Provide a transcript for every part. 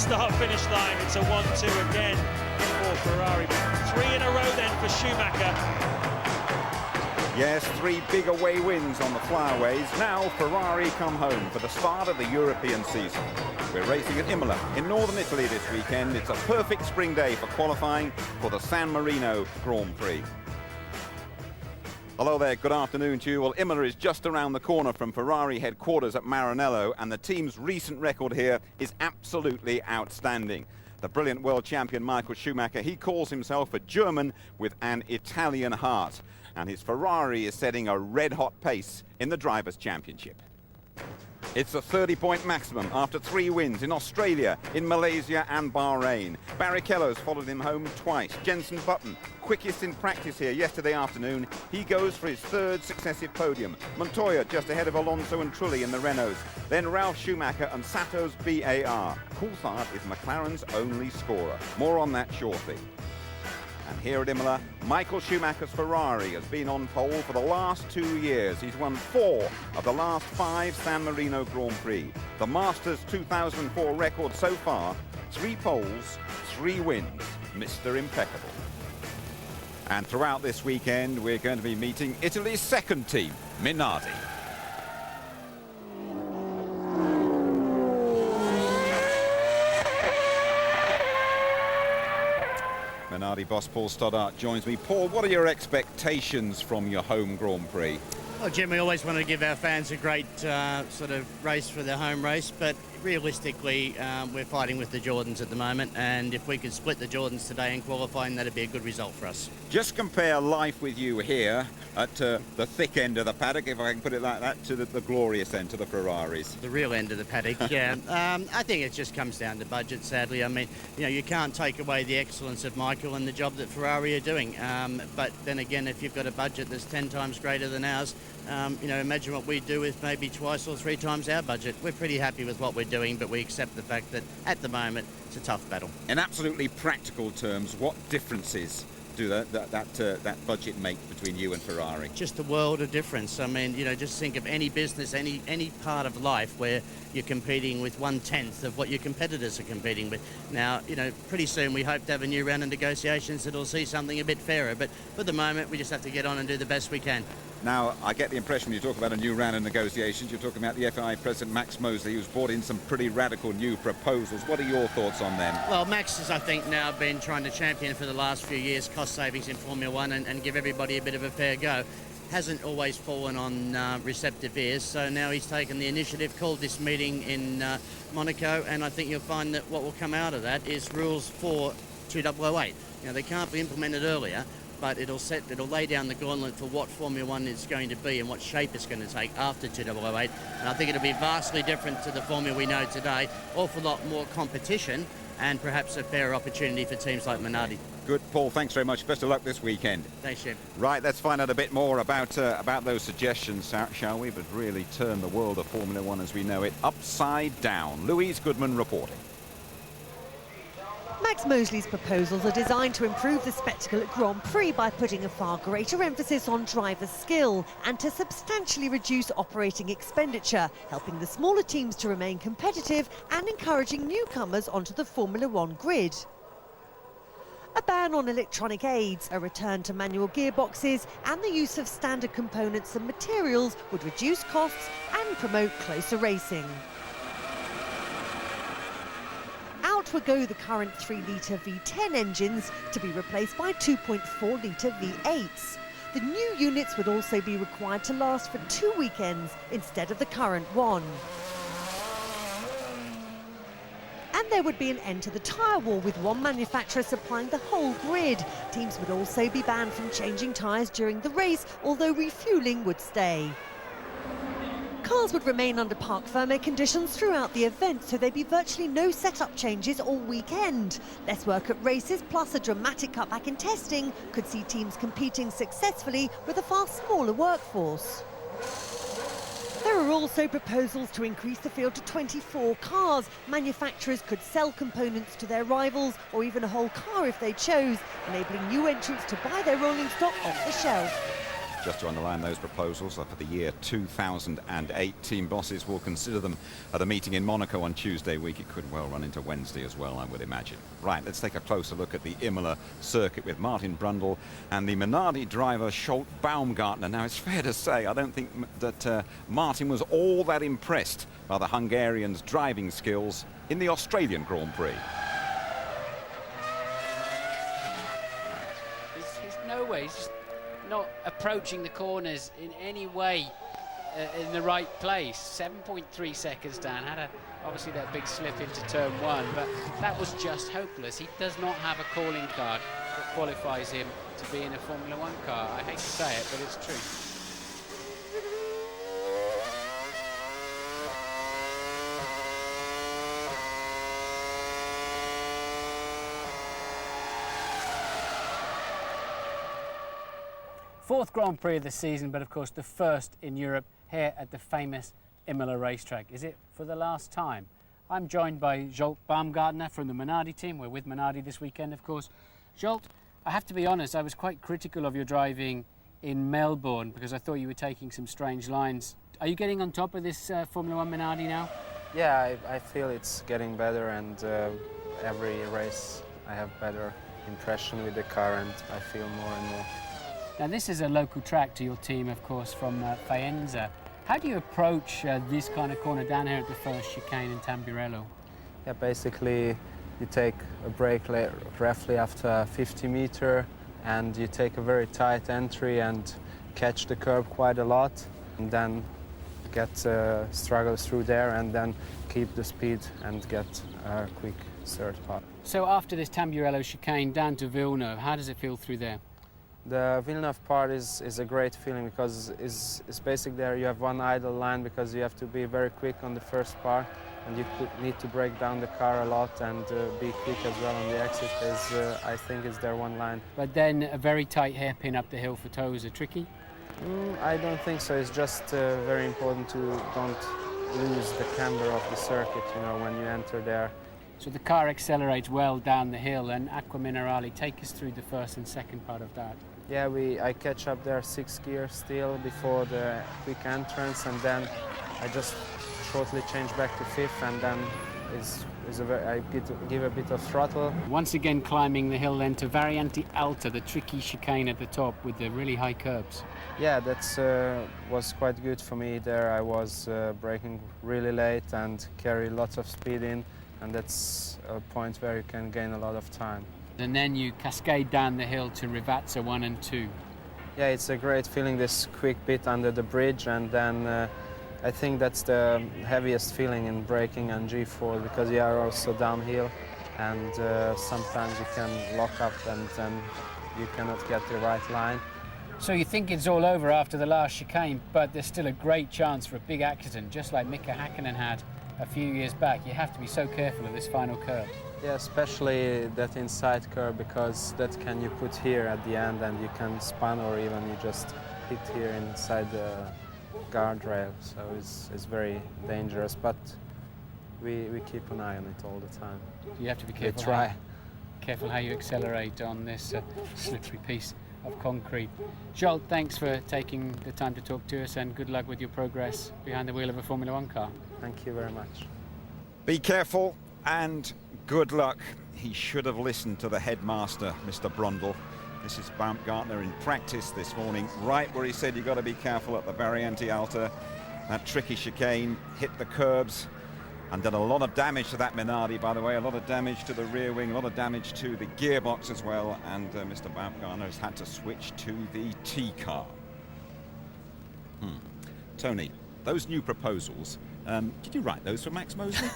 start-finish line. It's a 1-2 again for Ferrari. 3 in a row then for Schumacher. Yes, 3 big away wins on the flyaways. Now Ferrari come home for the start of the European season. We're racing at Imola in northern Italy this weekend. It's a perfect spring day for qualifying for the San Marino Grand Prix. Hello there, good afternoon to you. Well, Imola is just around the corner from Ferrari headquarters at Maranello, and the team's recent record here is absolutely outstanding. The brilliant world champion Michael Schumacher, he calls himself a German with an Italian heart, and his Ferrari is setting a red-hot pace in the Drivers' Championship. It's a 30-point maximum after 3 wins in Australia, in Malaysia and Bahrain. Barrichello's followed him home twice. Jenson Button, quickest in practice here yesterday afternoon. He goes for his 3rd successive podium. Montoya just ahead of Alonso and Trulli in the Renaults. Then Ralf Schumacher and Sato's BAR. Coulthard is McLaren's only scorer. More on that shortly. And here at Imola, Michael Schumacher's Ferrari has been on pole for the last 2 years. He's won 4 of the last 5 San Marino Grand Prix. The Masters 2004 record so far, 3 poles, 3 wins. Mr. Impeccable. And throughout this weekend, we're going to be meeting Italy's 2nd team, Minardi. Minardi boss Paul Stoddart joins me. Paul, what are your expectations from your home Grand Prix? Well, Jim, we always want to give our fans a great sort of race for their home race, but realistically, we're fighting with the Jordans at the moment, and if we could split the Jordans today in qualifying, that'd be a good result for us. Just compare life with you here at the thick end of the paddock, if I can put it like that, to the glorious end, to the Ferraris. The real end of the paddock, yeah. I think it just comes down to budget, sadly. I mean, you know, you can't take away the excellence of Michael and the job that Ferrari are doing. But then again, if you've got a budget that's 10 times greater than ours, you know, imagine what we do with maybe twice or 3 times our budget. We're pretty happy with what we're doing, but we accept the fact that at the moment it's a tough battle. In absolutely practical terms, what differences do that budget make between you and Ferrari? Just a world of difference. I mean, you know, just think of any business, any part of life where you're competing with 1/10 of what your competitors are competing with. Now, you know, pretty soon we hope to have a new round of negotiations that'll see something a bit fairer, but for the moment we just have to get on and do the best we can. Now, I get the impression when you talk about a new round of negotiations, you're talking about the FIA President Max Mosley, who's brought in some pretty radical new proposals. What are your thoughts on them? Well, Max has, I think, now been trying to champion for the last few years cost savings in Formula One and give everybody a bit of a fair go. Hasn't always fallen on receptive ears, so now he's taken the initiative, called this meeting in Monaco, and I think you'll find that what will come out of that is rules for 2008. Now, they can't be implemented earlier, but it'll lay down the gauntlet for what Formula One is going to be and what shape it's going to take after 2008. And I think it'll be vastly different to the Formula we know today. Awful lot more competition and perhaps a fairer opportunity for teams like Minardi. Good, Paul. Thanks very much. Best of luck this weekend. Thanks, Jim. Right, let's find out a bit more about those suggestions, shall we? But really turn the world of Formula One as we know it upside down. Louise Goodman reporting. Max Mosley's proposals are designed to improve the spectacle at Grand Prix by putting a far greater emphasis on driver skill and to substantially reduce operating expenditure, helping the smaller teams to remain competitive and encouraging newcomers onto the Formula One grid. A ban on electronic aids, a return to manual gearboxes and the use of standard components and materials would reduce costs and promote closer racing. Out would go the current 3-litre V10 engines to be replaced by 2.4-litre V8s. The new units would also be required to last for 2 weekends instead of the current one. And there would be an end to the tyre war, with one manufacturer supplying the whole grid. Teams would also be banned from changing tyres during the race, although refuelling would stay. Cars would remain under parc fermé conditions throughout the event, so there'd be virtually no setup changes all weekend. Less work at races, plus a dramatic cutback in testing, could see teams competing successfully with a far smaller workforce. There are also proposals to increase the field to 24 cars. Manufacturers could sell components to their rivals, or even a whole car if they chose, enabling new entrants to buy their rolling stock off the shelf. Just to underline those proposals are for the year 2008. Team bosses will consider them at a meeting in Monaco on Tuesday week. It could well run into Wednesday as well, I would imagine. Right, let's take a closer look at the Imola circuit with Martin Brundle and the Minardi driver Scholt Baumgartner. Now, it's fair to say I don't think that Martin was all that impressed by the Hungarian's driving skills in the Australian Grand Prix. He's no way. He's just not approaching the corners in any way in the right place. 7.3 seconds down. Had obviously that big slip into turn one, but that was just hopeless. He does not have a calling card that qualifies him to be in a Formula One car. I hate to say it, but it's true. Fourth Grand Prix of the season, but of course the first in Europe here at the famous Imola racetrack. Is it for the last time? I'm joined by Scholt Baumgartner from the Minardi team. We're with Minardi this weekend, of course. Scholt, I have to be honest, I was quite critical of your driving in Melbourne because I thought you were taking some strange lines. Are you getting on top of this Formula One Minardi now? Yeah, I feel it's getting better, and every race I have better impression with the car, and I feel more and more. Now this is a local track to your team, of course, from Faenza. How do you approach this kind of corner down here at the first chicane in Tamburello? Yeah, basically you take a break roughly after 50 meter, and you take a very tight entry and catch the curb quite a lot, and then get struggle through there and then keep the speed and get a quick third part. So after this Tamburello chicane down to Villeneuve, how does it feel through there? The Villeneuve part is a great feeling because it's basically there you have one idle line because you have to be very quick on the first part, and you need to break down the car a lot and be quick as well on the exit. I think is there one line. But then a very tight hairpin up the hill for Tosa. Tricky? I don't think so. It's just very important to don't lose the camber of the circuit, you know, when you enter there. So the car accelerates well down the hill, and Acqua Minerale, take us through the first and second part of that. Yeah, I catch up there 6 gears still before the quick entrance, and then I just shortly change back to fifth, and then I give a bit of throttle. Once again climbing the hill then to Variante Alta, the tricky chicane at the top with the really high curbs. Yeah, that was quite good for me there. I was braking really late and carry lots of speed in, and that's a point where you can gain a lot of time. And then you cascade down the hill to Rivazza 1 and 2. Yeah, it's a great feeling, this quick bit under the bridge, and then I think that's the heaviest feeling in braking on G4 because you are also downhill, and sometimes you can lock up and then you cannot get the right line. So you think it's all over after the last chicane, but there's still a great chance for a big accident, just like Mika Häkkinen had a few years back. You have to be so careful of this final curve. Yeah, especially that inside curve, because that can you put here at the end and you can spun, or even you just hit here inside the guardrail. So it's very dangerous, but we keep an eye on it all the time. You have to be careful. We try. Careful how you accelerate on this slippery piece of concrete. Scholt, thanks for taking the time to talk to us, and good luck with your progress behind the wheel of a Formula One car. Thank you very much. Be careful and good luck. He should have listened to the headmaster, Mr. Brundle. This is Baumgartner in practice this morning, right where he said you've got to be careful at the Variante Alta. That tricky chicane hit the curbs and did a lot of damage to that Minardi, by the way, a lot of damage to the rear wing, a lot of damage to the gearbox as well, and Mr. Baumgartner has had to switch to the T car. Tony, those new proposals, did you write those for Max Mosley?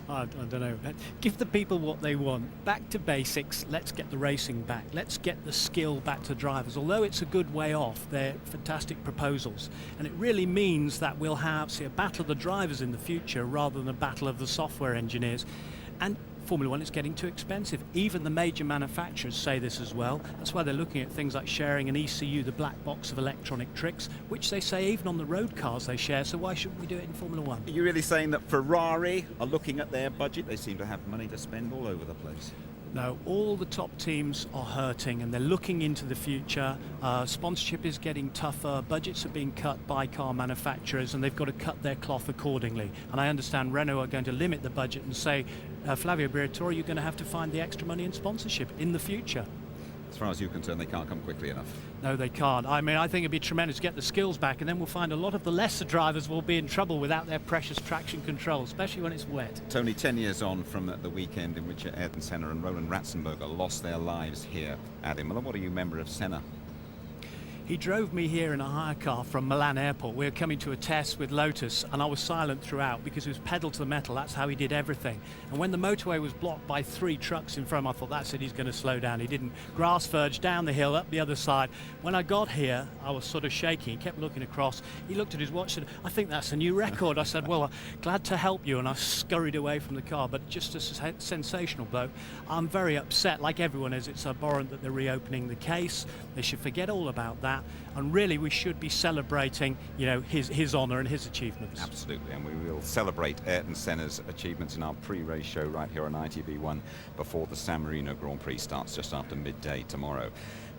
I don't know. Give the people what they want. Back to basics. Let's get the racing back. Let's get the skill back to drivers. Although it's a good way off, they're fantastic proposals. And it really means that we'll see a battle of the drivers in the future rather than a battle of the software engineers. And Formula One is getting too expensive. Even the major manufacturers say this as well. That's why they're looking at things like sharing an ECU, the black box of electronic tricks, which they say even on the road cars they share, so why shouldn't we do it in Formula One? Are you really saying that Ferrari are looking at their budget? They seem to have money to spend all over the place. No, all the top teams are hurting and they're looking into the future. Sponsorship is getting tougher, budgets are being cut by car manufacturers, and they've got to cut their cloth accordingly. And I understand Renault are going to limit the budget and say, Flavio Briatore, you're going to have to find the extra money in sponsorship in the future. As far as you're concerned, they can't come quickly enough. No, they can't. I mean, I think it'd be tremendous to get the skills back, and then we'll find a lot of the lesser drivers will be in trouble without their precious traction control, especially when it's wet. Tony, 10 years on from the weekend in which Ayrton Senna and Roland Ratzenberger lost their lives here at Imola. What do you remember of Senna? He drove me here in a hire car from Milan Airport. We were coming to a test with Lotus, and I was silent throughout because he was pedal to the metal. That's how he did everything. And when the motorway was blocked by 3 trucks in front of him, I thought, that's it, he's going to slow down. He didn't. Grass verge down the hill, up the other side. When I got here, I was sort of shaking. He kept looking across. He looked at his watch and said, I think that's a new record. I said, well, glad to help you. And I scurried away from the car. But just a sensational bloke. I'm very upset, like everyone is. It's abhorrent that they're reopening the case. They should forget all about that. And really, we should be celebrating, you know, his honour and his achievements. Absolutely, and we will celebrate Ayrton Senna's achievements in our pre-race show right here on ITV1 before the San Marino Grand Prix starts just after midday tomorrow.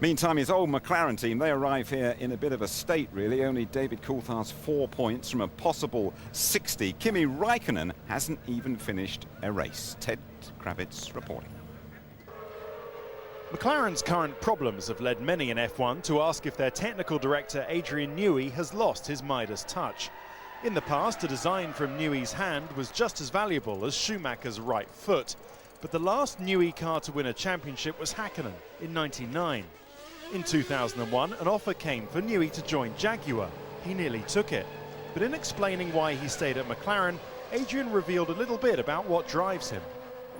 Meantime, his old McLaren team, they arrive here in a bit of a state, really. Only David Coulthard's 4 points from a possible 60. Kimi Räikkönen hasn't even finished a race. Ted Kravitz reporting. McLaren's current problems have led many in F1 to ask if their technical director Adrian Newey has lost his Midas touch. In the past, a design from Newey's hand was just as valuable as Schumacher's right foot. But the last Newey car to win a championship was Häkkinen in '99. In 2001, an offer came for Newey to join Jaguar. He nearly took it. But in explaining why he stayed at McLaren, Adrian revealed a little bit about what drives him.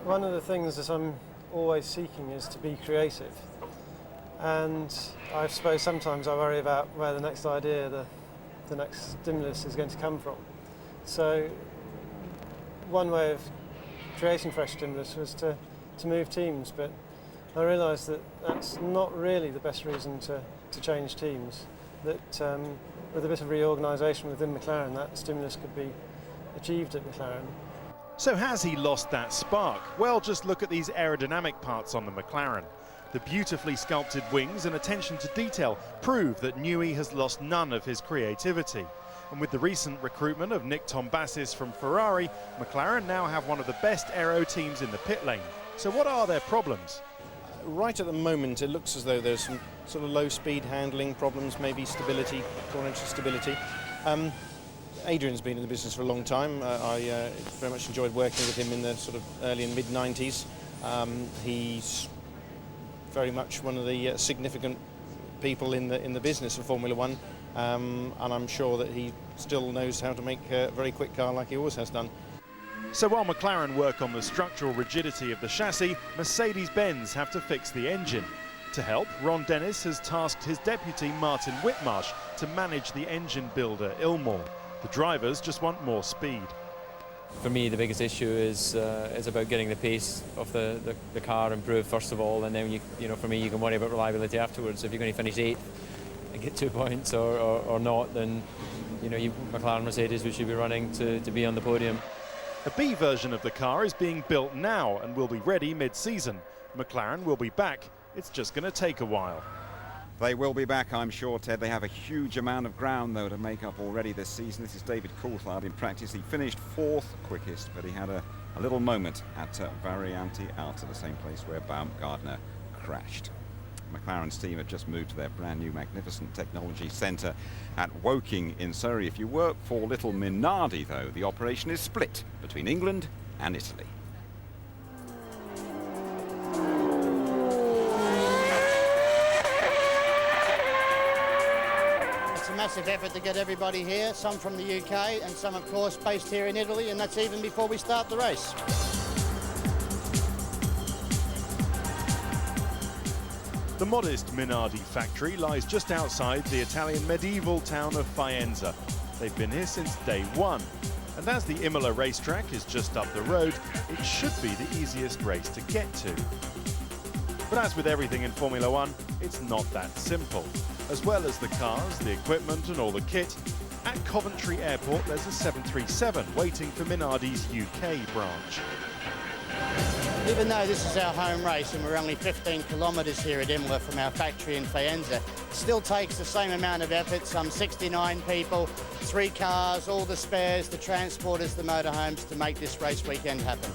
One of the things that I'm always seeking is to be creative, and I suppose sometimes I worry about where the next idea, the next stimulus is going to come from. So one way of creating fresh stimulus was to move teams, but I realised that that's not really the best reason to change teams, that with a bit of reorganisation within McLaren that stimulus could be achieved at McLaren. So has he lost that spark? Well, just look at these aerodynamic parts on the McLaren. The beautifully sculpted wings and attention to detail prove that Newey has lost none of his creativity. And with the recent recruitment of Nick Tombazis from Ferrari, McLaren now have one of the best aero teams in the pit lane. So what are their problems? Right at the moment, it looks as though there's some sort of low-speed handling problems, maybe stability, corner stability. Adrian's been in the business for a long time. I very much enjoyed working with him in the sort of early and mid-90s. He's very much one of the significant people in the business of Formula One, and I'm sure that he still knows how to make a very quick car like he always has done. So while McLaren work on the structural rigidity of the chassis, Mercedes-Benz have to fix the engine. To help, Ron Dennis has tasked his deputy Martin Whitmarsh to manage the engine builder Ilmor. The drivers just want more speed. For me, the biggest issue is about getting the pace of the car improved first of all, and then you know, for me, you can worry about reliability afterwards. If you're going to finish 8th and get 2 points or not, then you know, McLaren, Mercedes, we should be running to be on the podium. A B version of the car is being built now and will be ready mid-season. McLaren will be back. It's just going to take a while. They will be back, I'm sure, Ted. They have a huge amount of ground, though, to make up already this season. This is David Coulthard. In practice, he finished 4th quickest, but he had a little moment at Variante Alta, the same place where Baumgartner crashed. McLaren's team have just moved to their brand new magnificent technology centre at Woking in Surrey. If you work for little Minardi, though, the operation is split between England and Italy. Massive effort to get everybody here, some from the UK and some of course based here in Italy, and that's even before we start the race. The modest Minardi factory lies just outside the Italian medieval town of Faenza. They've been here since day one, and as the Imola racetrack is just up the road, it should be the easiest race to get to. But as with everything in Formula One, it's not that simple. As well as the cars, the equipment and all the kit, at Coventry Airport there's a 737 waiting for Minardi's UK branch. Even though this is our home race and we're only 15 kilometres here at Imola from our factory in Faenza, it still takes the same amount of effort, some 69 people, 3 cars, all the spares, the transporters, the motorhomes to make this race weekend happen.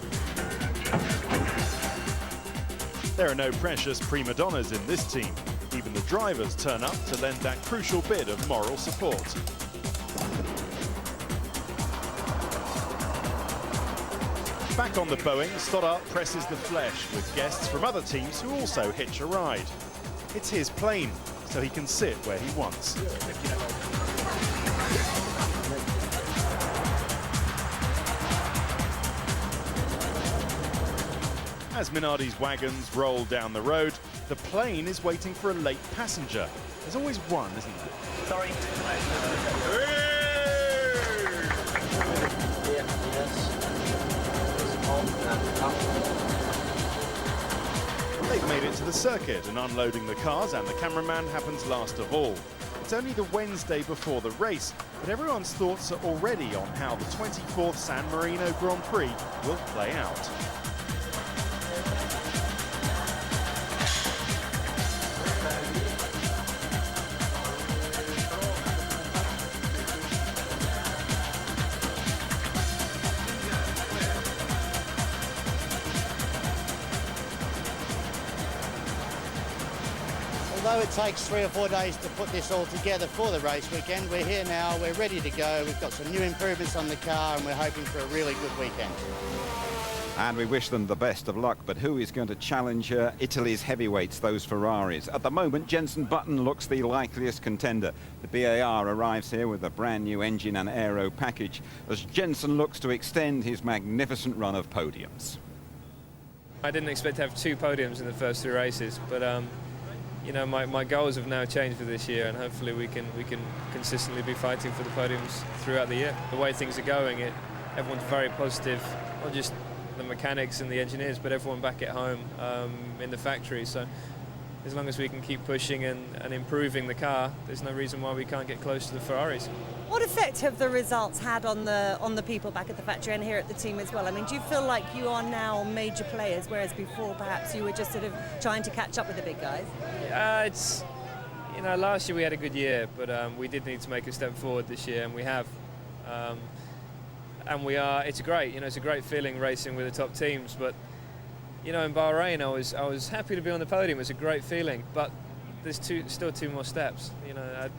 There are no precious prima donnas in this team. Even the drivers turn up to lend that crucial bit of moral support. Back on the Boeing, Stoddart presses the flesh with guests from other teams who also hitch a ride. It's his plane, so he can sit where he wants. As Minardi's wagons roll down the road, the plane is waiting for a late passenger. There's always one, isn't there? Sorry. They've made it to the circuit, and unloading the cars and the cameraman happens last of all. It's only the Wednesday before the race, but everyone's thoughts are already on how the 24th San Marino Grand Prix will play out. Although it takes 3 or 4 days to put this all together for the race weekend, we're here now, we're ready to go. We've got some new improvements on the car and we're hoping for a really good weekend. And we wish them the best of luck, but who is going to challenge Italy's heavyweights, those Ferraris? At the moment, Jenson Button looks the likeliest contender. The BAR arrives here with a brand new engine and aero package as Jenson looks to extend his magnificent run of podiums. I didn't expect to have 2 podiums in the first 3 races, but you know, my goals have now changed for this year, and hopefully we can consistently be fighting for the podiums throughout the year. The way things are going, everyone's very positive, not just the mechanics and the engineers, but everyone back at home in the factory. So as long as we can keep pushing and improving the car, there's no reason why we can't get close to the Ferraris. What effect have the results had on the people back at the factory and here at the team as well? I mean, do you feel like you are now major players, whereas before perhaps you were just sort of trying to catch up with the big guys? It's, you know, last year we had a good year, but we did need to make a step forward this year, and we have. And we are. It's great, you know, it's a great feeling racing with the top teams. But you know, in Bahrain, I was happy to be on the podium. It's a great feeling, but there's still 2 more steps. You know,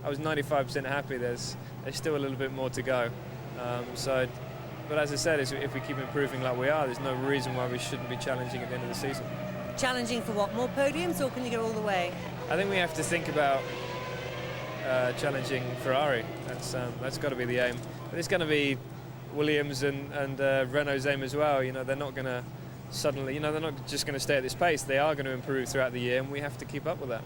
I was 95% happy. There's still a little bit more to go. But as I said, if we keep improving like we are, there's no reason why we shouldn't be challenging at the end of the season. Challenging for what? More podiums, or can you go all the way? I think we have to think about challenging Ferrari. That's got to be the aim. But it's going to be Williams and Renault's aim as well. You know, they're not going to suddenly, you know, they're not just going to stay at this pace. They are going to improve throughout the year, and we have to keep up with that.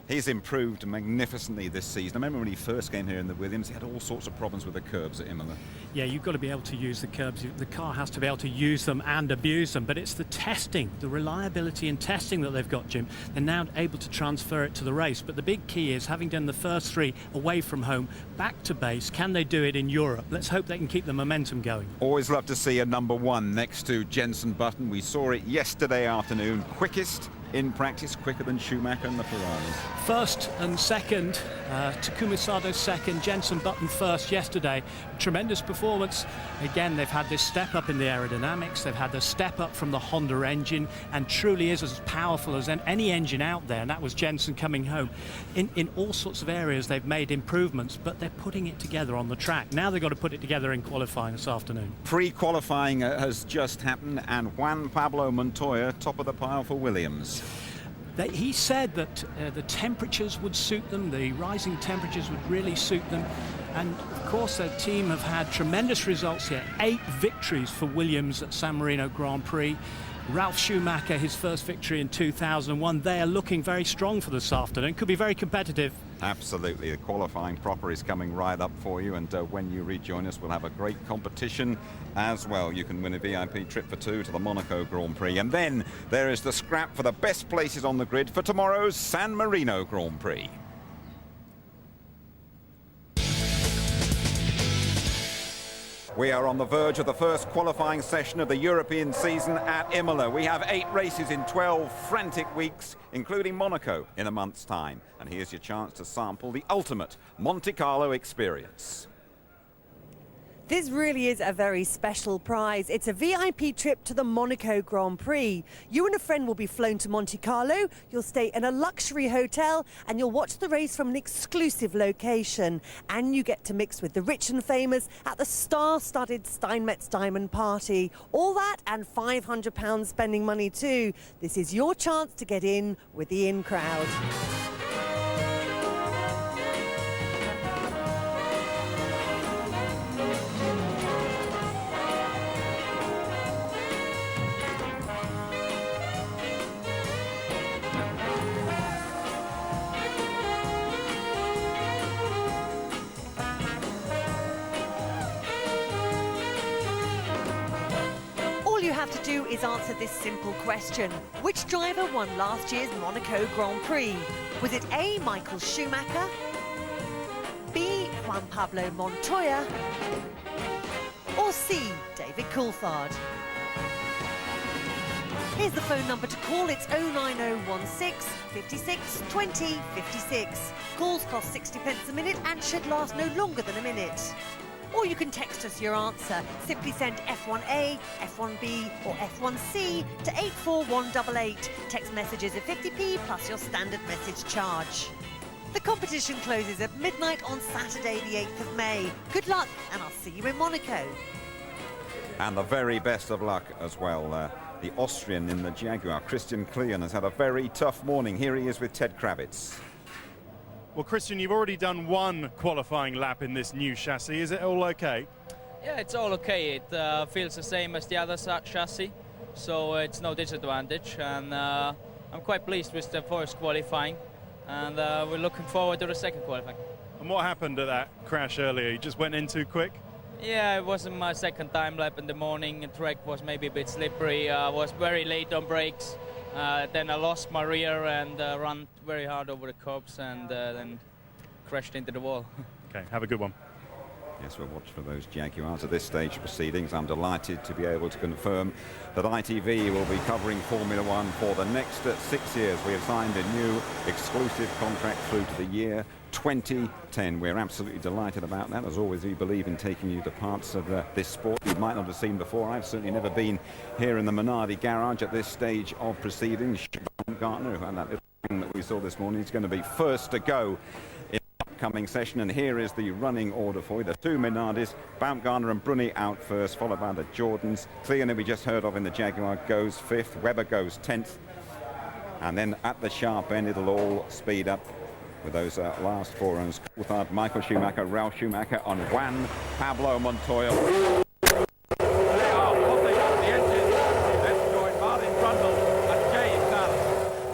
He's improved magnificently this season. I remember when he first came here in the Williams, he had all sorts of problems with the curbs at Imola. Yeah, you've got to be able to use the curbs. The car has to be able to use them and abuse them. But it's the testing, the reliability and testing that they've got, Jim. They're now able to transfer it to the race. But the big key is, having done the first 3 away from home, back to base, can they do it in Europe? Let's hope they can keep the momentum going. Always love to see a number 1 next to Jenson Button. We saw it yesterday afternoon. Quickest in practice, quicker than Schumacher and the Ferraris. First and second, Takuma Sato second, Jenson Button first yesterday. Tremendous performance. Again, they've had this step up in the aerodynamics, they've had the step up from the Honda engine, and truly is as powerful as any engine out there, and that was Jenson coming home. In all sorts of areas they've made improvements, but they're putting it together on the track. Now they've got to put it together in qualifying this afternoon. Pre-qualifying has just happened, and Juan Pablo Montoya top of the pile for Williams. He said that the temperatures would suit them, the rising temperatures would really suit them, and of course their team have had tremendous results here. 8 victories for Williams at San Marino Grand Prix. Ralf Schumacher, his first victory in 2001. They are looking very strong for this afternoon. Could be very competitive. Absolutely. The qualifying proper is coming right up for you, and when you rejoin us, we'll have a great competition as well. You can win a VIP trip for 2 to the Monaco Grand Prix, and then there is the scrap for the best places on the grid for tomorrow's San Marino Grand Prix. We are on the verge of the first qualifying session of the European season at Imola. We have 8 races in 12 frantic weeks, including Monaco in a month's time. And here's your chance to sample the ultimate Monte Carlo experience. This really is a very special prize. It's a VIP trip to the Monaco Grand Prix. You and a friend will be flown to Monte Carlo, you'll stay in a luxury hotel, and you'll watch the race from an exclusive location. And you get to mix with the rich and famous at the star-studded Steinmetz Diamond Party. All that and £500 spending money too. This is your chance to get in with the in crowd. Have to do is answer this simple question. Which driver won last year's Monaco Grand Prix? Was it A, Michael Schumacher, B, Juan Pablo Montoya, or C, David Coulthard? Here's the phone number to call. It's 09016 56 20 56. Calls cost 60 pence a minute and should last no longer than a minute. Or you can text us your answer. Simply send F1A, F1B or F1C to 84188. Text messages at 50p plus your standard message charge. The competition closes at midnight on Saturday the 8th of May. Good luck and I'll see you in Monaco. And the very best of luck as well. The Austrian in the Jaguar, Christian Klein, has had a very tough morning. Here he is with Ted Kravitz. Well, Christian, you've already done one qualifying lap in this new chassis. Is it all okay? Yeah, it's all okay. It feels the same as the other chassis, so it's no disadvantage. And I'm quite pleased with the first qualifying, and we're looking forward to the second qualifying. And what happened at that crash earlier? You just went in too quick? Yeah, it wasn't my second time lap in the morning. The track was maybe a bit slippery. I was very late on brakes. Then I lost my rear and ran very hard over the curbs and then crashed into the wall. Okay, have a good one. Yes, we'll watch for those Jaguars at this stage of proceedings. I'm delighted to be able to confirm that ITV will be covering Formula One for the next 6 years. We have signed a new exclusive contract through to the year 2010. We're absolutely delighted about that. As always, we believe in taking you to parts of this sport you might not have seen before. I've certainly never been here in the Minardi garage at this stage of proceedings. Baumgartner, who had that little thing that we saw this morning, is going to be first to go in the upcoming session. And here is the running order for you. The two Minardis, Baumgartner and Bruni out first, followed by the Jordans. Klein, who we just heard of in the Jaguar, goes 5th. Webber goes 10th. And then at the sharp end, it'll all speed up with those last 4 runners. Coulthard, Michael Schumacher, Ralf Schumacher on Juan Pablo Montoya.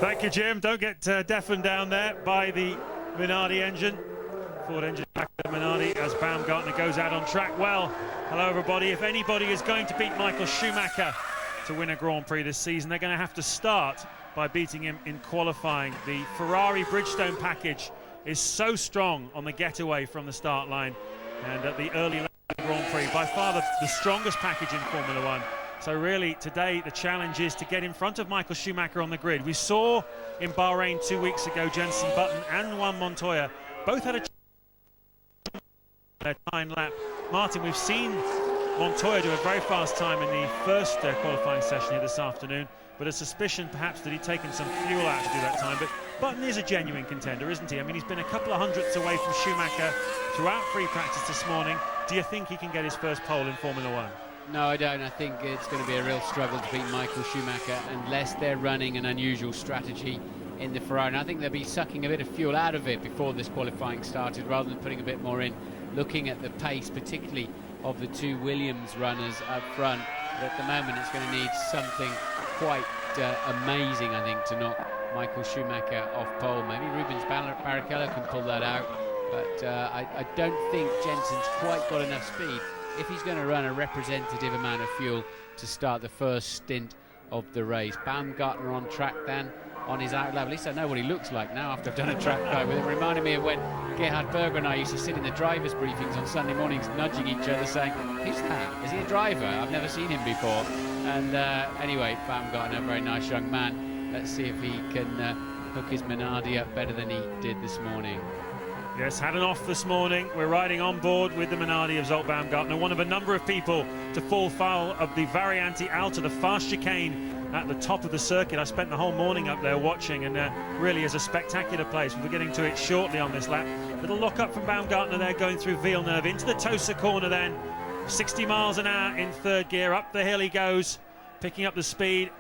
Thank you, Jim. Don't get deafened down there by the Minardi engine. Ford engine back to Minardi as Baumgartner goes out on track. Well, hello everybody. If anybody is going to beat Michael Schumacher to win a Grand Prix this season, they're going to have to start by beating him in qualifying. The Ferrari Bridgestone package is so strong on the getaway from the start line and at the early Grand Prix, by far the strongest package in Formula One. So really today the challenge is to get in front of Michael Schumacher on the grid. We saw in Bahrain 2 weeks ago Jenson Button and Juan Montoya both had a time lap. Martin, we've seen Montoya do a very fast time in the first qualifying session here this afternoon, but a suspicion perhaps that he'd taken some fuel out to do that time. But Button is a genuine contender, isn't he? I mean, he's been a couple of hundredths away from Schumacher throughout free practice this morning. Do you think he can get his first pole in Formula One? No, I don't. I think it's going to be a real struggle to beat Michael Schumacher unless they're running an unusual strategy in the Ferrari. And I think they'll be sucking a bit of fuel out of it before this qualifying started rather than putting a bit more in. Looking at the pace, particularly of the two Williams runners up front, but at the moment it's going to need something quite amazing, I think, to knock Michael Schumacher off pole. Maybe Rubens Barrichello can pull that out, but I don't think Jenson's quite got enough speed if he's going to run a representative amount of fuel to start the first stint of the race. Baumgartner on track then, on his out lap. At least I know what he looks like now after I've done a track guide with him. It reminded me of when Gerhard Berger and I used to sit in the drivers' briefings on Sunday mornings, nudging each other, saying, "Who's that? Is he a driver? I've never seen him before." And anyway, Baumgartner, a very nice young man. Let's see if he can hook his Minardi up better than he did this morning. Yes, had an off this morning. We're riding on board with the Minardi of Zolt Baumgartner, one of a number of people to fall foul of the Variante Alta, the fast chicane at the top of the circuit. I spent the whole morning up there watching, and really is a spectacular place. We'll be getting to it shortly on this lap. Little lock up from Baumgartner there, going through Villeneuve into the Tosa corner then. 60 miles an hour in third gear. Up the hill he goes, picking up the speed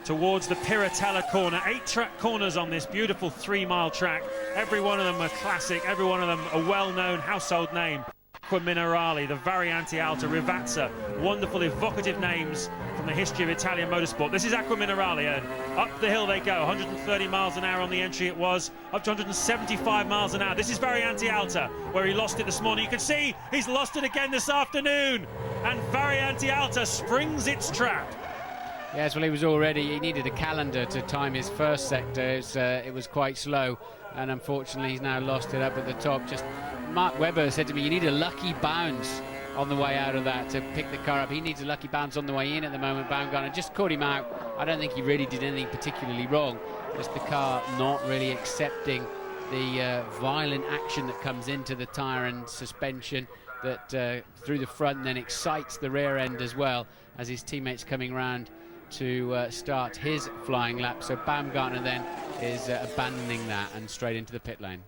towards the Piratella corner. 8 track corners on this beautiful 3-mile track. Every one of them a classic, every one of them a well-known household name. Acqua Minerale, the Variante Alta, Rivazza, wonderful evocative names from the history of Italian motorsport. This is Acqua Minerale, and up the hill they go. 130 miles an hour on the entry it was, up to 175 miles an hour. This is Variante Alta, where he lost it this morning. You can see he's lost it again this afternoon, and Variante Alta springs its trap. Yes, well, he needed a calendar to time his first sector. It was quite slow, and unfortunately he's now lost it up at the top. Just Mark Webber said to me, you need a lucky bounce on the way out of that to pick the car up. He needs a lucky bounce on the way in at the moment. Baumgartner just caught him out. I don't think he really did anything particularly wrong. Just the car not really accepting the violent action that comes into the tyre and suspension that through the front and then excites the rear end as well as his teammates coming round to start his flying lap. So Baumgartner then is abandoning that and straight into the pit lane.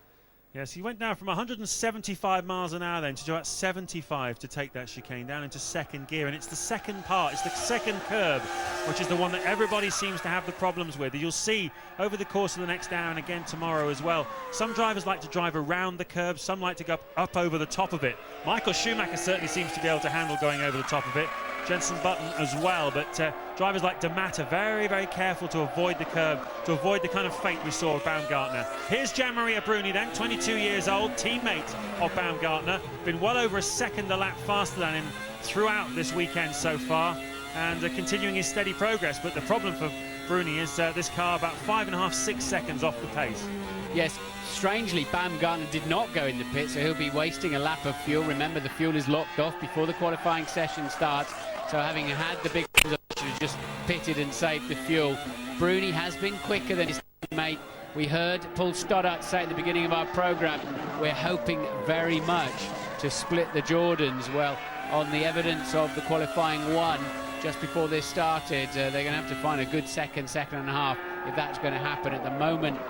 Yes, he went down from 175 miles an hour then to about 75 to take that chicane down into second gear, and it's the second part, it's the second curb, which is the one that everybody seems to have the problems with. You'll see over the course of the next hour and again tomorrow as well, some drivers like to drive around the curb, some like to go up over the top of it. Michael Schumacher certainly seems to be able to handle going over the top of it. Jenson Button as well, but drivers like D'Amato very, very careful to avoid the curb, to avoid the kind of fate we saw of Baumgartner. Here's Gianmaria Bruni then, 22 years old, teammate of Baumgartner, been well over a second a lap faster than him throughout this weekend so far, and continuing his steady progress. But the problem for Bruni is this car about 5.5, 6 seconds off the pace. Yes, strangely, Baumgartner did not go in the pit, so he'll be wasting a lap of fuel. Remember, the fuel is locked off before the qualifying session starts, so having had the big should have just pitted and saved the fuel. Bruni has been quicker than his teammate. We heard Paul Stoddart say at the beginning of our programme, we're hoping very much to split the Jordans. Well, on the evidence of the qualifying one just before this started, they're going to have to find a good second and a half if that's going to happen. At the moment,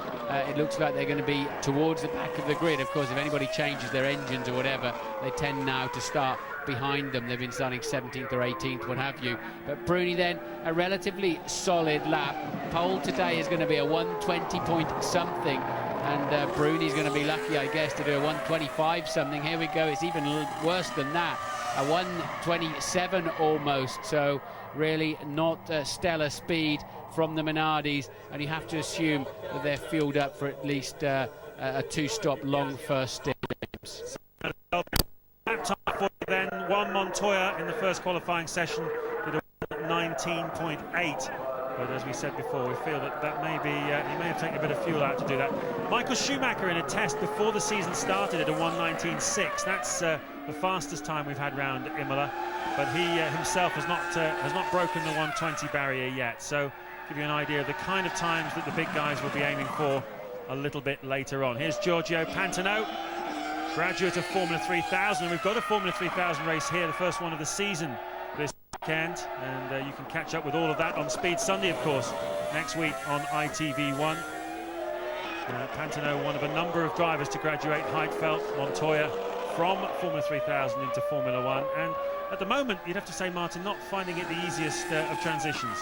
it looks like they're going to be towards the back of the grid. Of course, if anybody changes their engines or whatever, they tend now to start behind them. They've been starting 17th or 18th, what have you. But Bruni then, a relatively solid lap. Pole today is going to be a 120 point something, and Bruni's going to be lucky, I guess, to do a 125 something. Here we go, it's even worse than that, a 127 almost. So really not stellar speed from the Minardis, and you have to assume that they're fueled up for at least a 2-stop long first stint. Lap time for then Juan Montoya in the first qualifying session with a 19.8. But as we said before, we feel that may be, he may have taken a bit of fuel out to do that. Michael Schumacher in a test before the season started at a 1:19.6. That's the fastest time we've had round Imola, but he himself has not broken the 120 barrier yet. So give you an idea of the kind of times that the big guys will be aiming for a little bit later on. Here's Giorgio Pantano, graduate of Formula 3000, and we've got a Formula 3000 race here, the first one of the season this weekend, and you can catch up with all of that on Speed Sunday, of course, next week on ITV1. Pantano, one of a number of drivers to graduate, Heidfeld, Montoya, from Formula 3000 into Formula 1, and at the moment, you'd have to say, Martin, not finding it the easiest of transitions.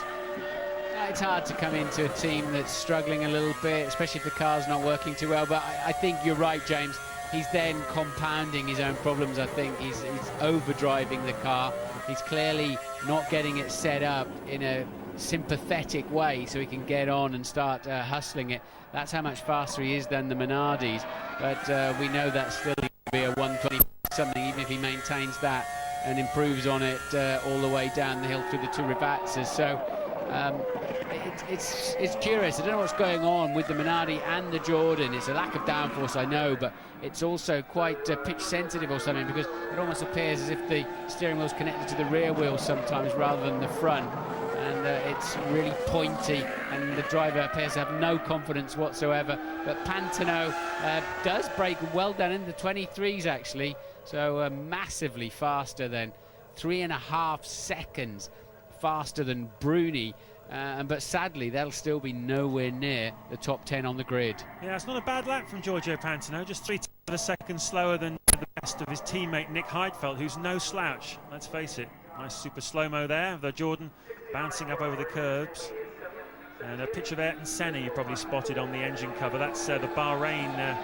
It's hard to come into a team that's struggling a little bit, especially if the car's not working too well, but I think you're right, James. He's then compounding his own problems. I think he's overdriving the car. He's clearly not getting it set up in a sympathetic way so he can get on and start hustling it. That's how much faster he is than the Minardis, but we know that's still going to be a 120 something, even if he maintains that and improves on it all the way down the hill through the two Rivazzas. So It's curious. I don't know what's going on with the Minardi and the Jordan. It's a lack of downforce, I know, but it's also quite pitch sensitive or something, because it almost appears as if the steering wheel's connected to the rear wheel sometimes rather than the front, and it's really pointy, and the driver appears to have no confidence whatsoever. But Pantano does break well down in the 23s actually, so massively faster than 3.5 seconds faster than Bruni. But sadly, they'll still be nowhere near the top 10 on the grid. Yeah, it's not a bad lap from Giorgio Pantano, just 0.3 seconds slower than the best of his teammate Nick Heidfeld, who's no slouch, let's face it. Nice super slow-mo there, the Jordan bouncing up over the curbs. And a picture of Ayrton Senna you probably spotted on the engine cover. That's the Bahrain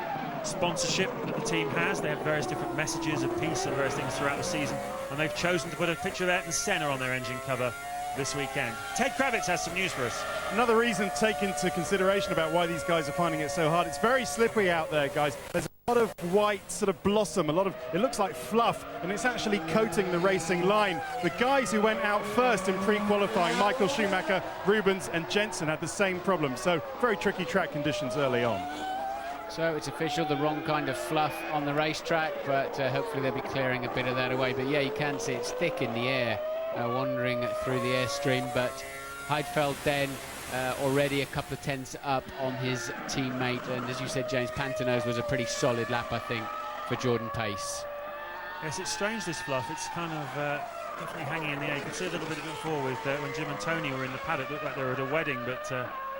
sponsorship that the team has. They have various different messages of peace and various things throughout the season, and they've chosen to put a picture of Ayrton Senna on their engine cover this weekend. Ted Kravitz has some news for us. Another reason to take into consideration about why these guys are finding it so hard. It's very slippery out there, guys. There's a lot of white sort of blossom, it looks like fluff, and it's actually coating the racing line. The guys who went out first in pre-qualifying, Michael Schumacher, Rubens and Jensen, had the same problem. So very tricky track conditions early on. So it's official, the wrong kind of fluff on the racetrack, but hopefully they'll be clearing a bit of that away. But yeah, you can see it's thick in the air, wandering through the airstream. But Heidfeld then already a couple of tenths up on his teammate, and as you said, James, Pantano's was a pretty solid lap, I think, for Jordan Pace. Yes, it's strange, this fluff. It's kind of definitely hanging in the air. You can see a little bit of it before with when Jim and Tony were in the paddock. It looked like they were at a wedding, but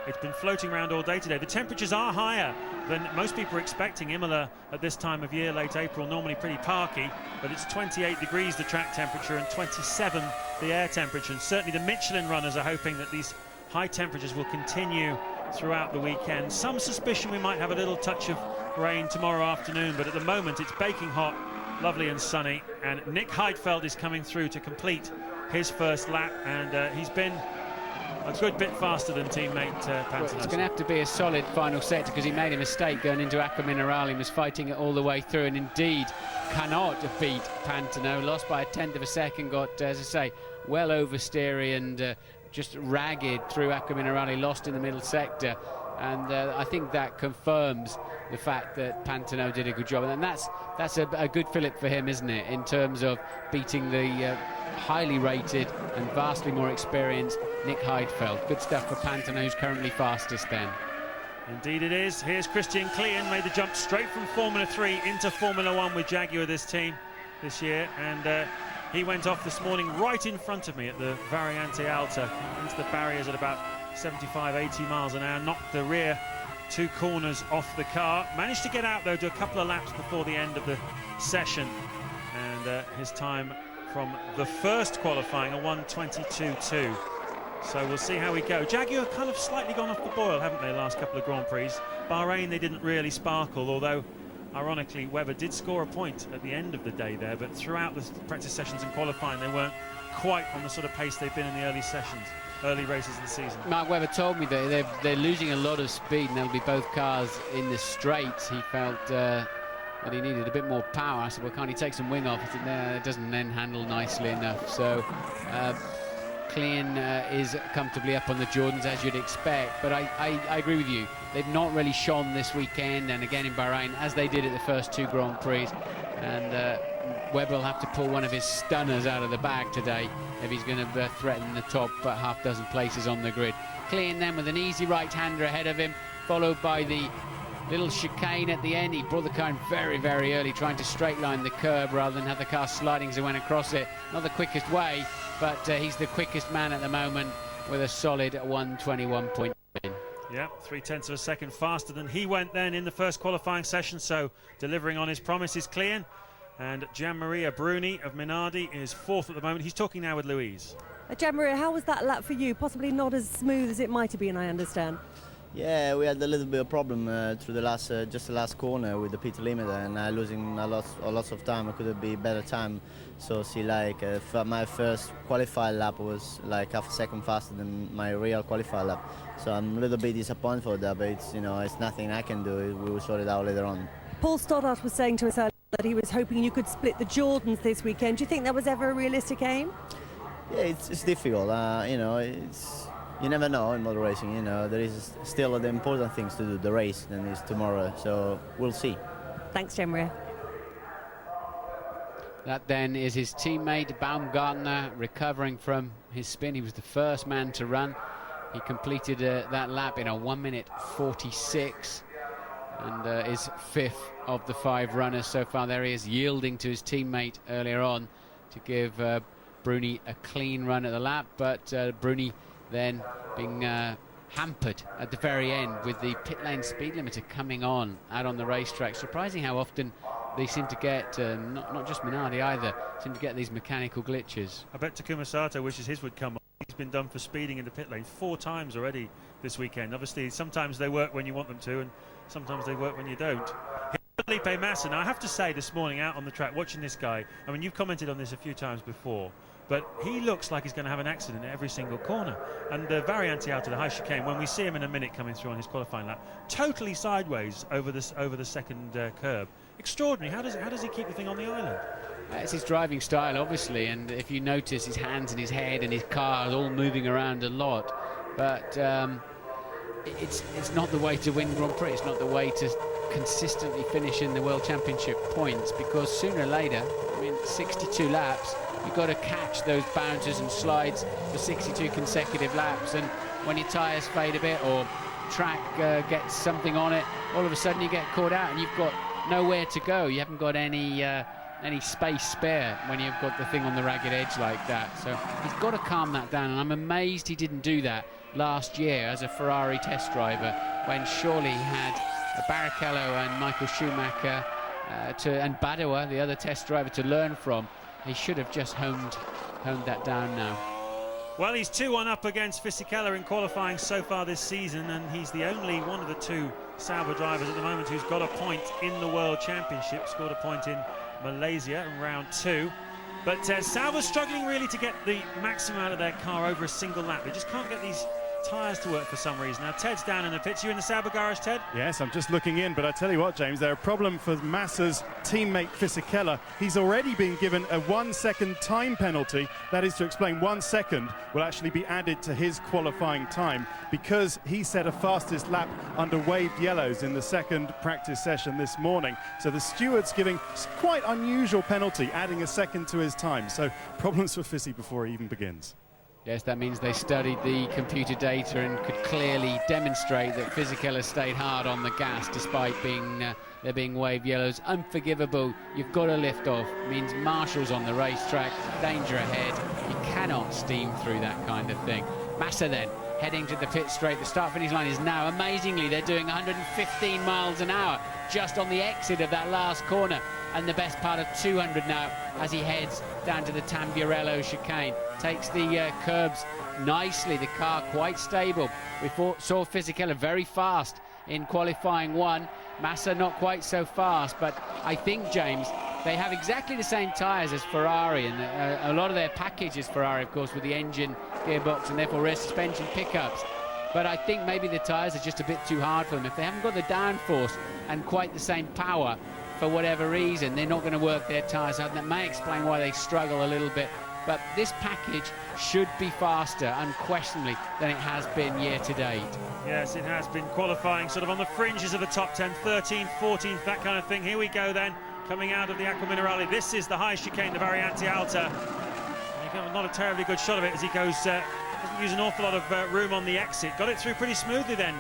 it's been floating around all day today. The temperatures are higher than most people are expecting. Imola at this time of year, late April, normally pretty parky, but it's 28 degrees the track temperature and 27 the air temperature. And certainly the Michelin runners are hoping that these high temperatures will continue throughout the weekend. Some suspicion we might have a little touch of rain tomorrow afternoon, but at the moment it's baking hot, lovely and sunny, and Nick Heidfeld is coming through to complete his first lap, and he's been a good bit faster than teammate Pantano. Well, it's going to have to be a solid final sector, because he made a mistake going into Acqua Minerale and was fighting it all the way through, and indeed cannot beat Pantano. Lost by 1/10 of a second, got, as I say, well oversteery and just ragged through Acqua Minerale, lost in the middle sector. And I think that confirms the fact that Pantano did a good job, and that's a good fillip for him, isn't it, in terms of beating the highly rated and vastly more experienced Nick Heidfeld. Good stuff for Pantano, who's currently fastest then. Indeed it is. Here's Christian Klien, made the jump straight from Formula 3 into Formula 1 with Jaguar, this team this year, and he went off this morning right in front of me at the Variante Alta, into the barriers at about 75-80 miles an hour, knocked the rear two corners off the car. Managed to get out though, do a couple of laps before the end of the session, and his time from the first qualifying, a 1:22.2. So we'll see how we go. Jaguar kind of slightly gone off the boil, haven't they, last couple of Grand Prix? Bahrain, they didn't really sparkle, although ironically Webber did score a point at the end of the day there, but throughout the practice sessions and qualifying they weren't quite on the sort of pace they've been in the early races of the season. Mark Webber told me that they're losing a lot of speed, and there'll be both cars in the straights. He felt that he needed a bit more power. I said, well, can't he take some wing off? He said, no, it doesn't then handle nicely enough. So Klien is comfortably up on the Jordans, as you'd expect, but I agree with you. They've not really shone this weekend, and again in Bahrain, as they did at the first two Grand Prix, and Webber will have to pull one of his stunners out of the bag today if he's going to threaten the top half dozen places on the grid. Klien then with an easy right-hander ahead of him, followed by the little chicane at the end. He brought the car in very, very early, trying to straight line the curb rather than have the car sliding as he went across it. Not the quickest way, but he's the quickest man at the moment with a solid 1:21.9. Yeah, 0.3 of a second faster than he went then in the first qualifying session, so delivering on his promises, Klien. And Gianmaria Bruni of Minardi is fourth at the moment. He's talking now with Louise. Gianmaria, how was that lap for you? Possibly not as smooth as it might have been, I understand. Yeah, we had a little bit of problem through the last, just the last corner with the pit limiter, and losing a lot of time. It could have been better time. So see, like my first qualified lap was like half a second faster than my real qualified lap. So I'm a little bit disappointed for that, but it's it's nothing I can do. We will sort it out later on. Paul Stoddart was saying to us earlier that he was hoping you could split the Jordans this weekend. Do you think that was ever a realistic aim? Yeah, it's difficult. you never know in motor racing. You know, there is still the important things to do, the race, and is tomorrow. So we'll see. Thanks, Jemre. That then is his teammate Baumgartner recovering from his spin. He was the first man to run. He completed that lap in a 1 minute 46 and is fifth of the 5 runners so far. There he is, yielding to his teammate earlier on to give Bruni a clean run at the lap, but Bruni then being hampered at the very end with the pit lane speed limiter coming on out on the racetrack. Surprising how often they seem to get, not just Minardi either, seem to get these mechanical glitches. I bet Takuma Sato wishes his would come on. He's been done for speeding in the pit lane 4 times already this weekend. Obviously, sometimes they work when you want them to, and sometimes they work when you don't. Felipe Massa, now I have to say this morning out on the track, watching this guy, I mean, you've commented on this a few times before, but he looks like he's going to have an accident at every single corner. And the Variante out to the high chicane, when we see him in a minute coming through on his qualifying lap, totally sideways over the second curb. Extraordinary. How does he keep the thing on the island? It's his driving style, obviously, and if you notice his hands and his head and his car is all moving around a lot, but it's not the way to win Grand Prix. It's not the way to consistently finish in the World Championship points, because sooner or later, I mean, 62 laps, you've got to catch those bounces and slides for 62 consecutive laps, and when your tyres fade a bit or track gets something on it, all of a sudden you get caught out and you've got nowhere to go. You haven't got any space spare when you've got the thing on the ragged edge like that. So he's got to calm that down, and I'm amazed he didn't do that last year as a Ferrari test driver, when surely he had Barrichello and Michael Schumacher and Badoer, the other test driver, to learn from. He should have just honed that down now. Well, he's 2-1 up against Fisichella in qualifying so far this season, and he's the only one of the 2 Sauber drivers at the moment who's got a point in the World Championship, scored a point in Malaysia in round 2. But Sauber's struggling really to get the maximum out of their car over a single lap. They just can't get these tyres to work for some reason. Now Ted's down in the pits. You in the Sauber garage, Ted? Yes, I'm just looking in, but I tell you what, James, they're a problem for Massa's teammate Fisichella. He's already been given a 1-second time penalty. That is to explain 1 second will actually be added to his qualifying time because he set a fastest lap under waved yellows in the second practice session this morning. So the steward's giving quite unusual penalty, adding a second to his time. So problems for Fisi before he even begins. Yes, that means they studied the computer data and could clearly demonstrate that Fisichella stayed hard on the gas despite there being wave yellows. Unforgivable. You've got to lift off. It means marshals on the racetrack, danger ahead. You cannot steam through that kind of thing. Massa then heading to the pit straight. The start-finish line is now, amazingly, they're doing 115 miles an hour just on the exit of that last corner, and the best part of 200 now as he heads down to the Tamburello chicane. Takes the curbs nicely, the car quite stable. We saw Fisichella very fast in qualifying 1. Massa not quite so fast, but I think, James, they have exactly the same tyres as Ferrari, and a lot of their package is Ferrari, of course, with the engine, gearbox, and therefore rear suspension pickups. But I think maybe the tyres are just a bit too hard for them. If they haven't got the downforce and quite the same power, for whatever reason, they're not going to work their tyres out. And that may explain why they struggle a little bit. But this package should be faster, unquestionably, than it has been year to date. Yes, it has been qualifying sort of on the fringes of the top 10, 13th, 14th, that kind of thing. Here we go then, coming out of the Acqua Minerale. This is the high chicane, the Variante Alta. Not a terribly good shot of it as he goes, doesn't use an awful lot of room on the exit. Got it through pretty smoothly then.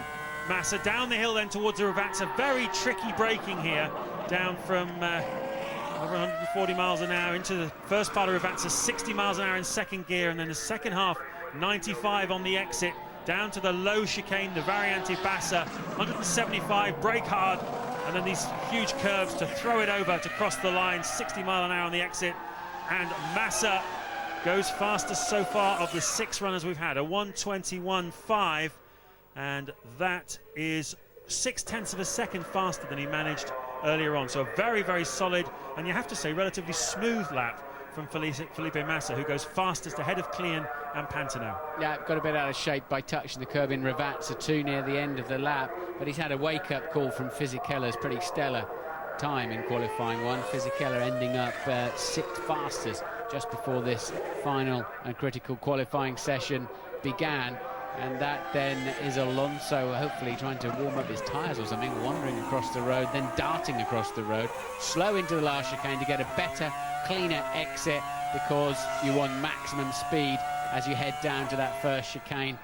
Massa down the hill then towards the Ravazza. Very tricky braking here, down from over 140 miles an hour into the first part of Ravazza, 60 miles an hour in second gear, and then the second half, 95 on the exit, down to the low chicane, the Variante Bassa, 175, brake hard, and then these huge curves to throw it over to cross the line, 60 mile an hour on the exit, and Massa goes fastest so far of the 6 runners we've had, a 1:21.5, and that is 0.6 of a second faster than he managed earlier on. So a very, very solid, and you have to say relatively smooth lap from Felipe Massa, who goes fastest ahead of Klein and Pantano. Yeah, got a bit out of shape by touching the curb in Ravazza 2 near the end of the lap, but he's had a wake-up call from Fisichella's pretty stellar time in qualifying 1. Fisichella ending up 6th fastest just before this final and critical qualifying session began. And that then is Alonso hopefully trying to warm up his tyres or something, wandering across the road, then darting across the road, slow into the last chicane to get a better, cleaner exit, because you want maximum speed as you head down to that first chicane.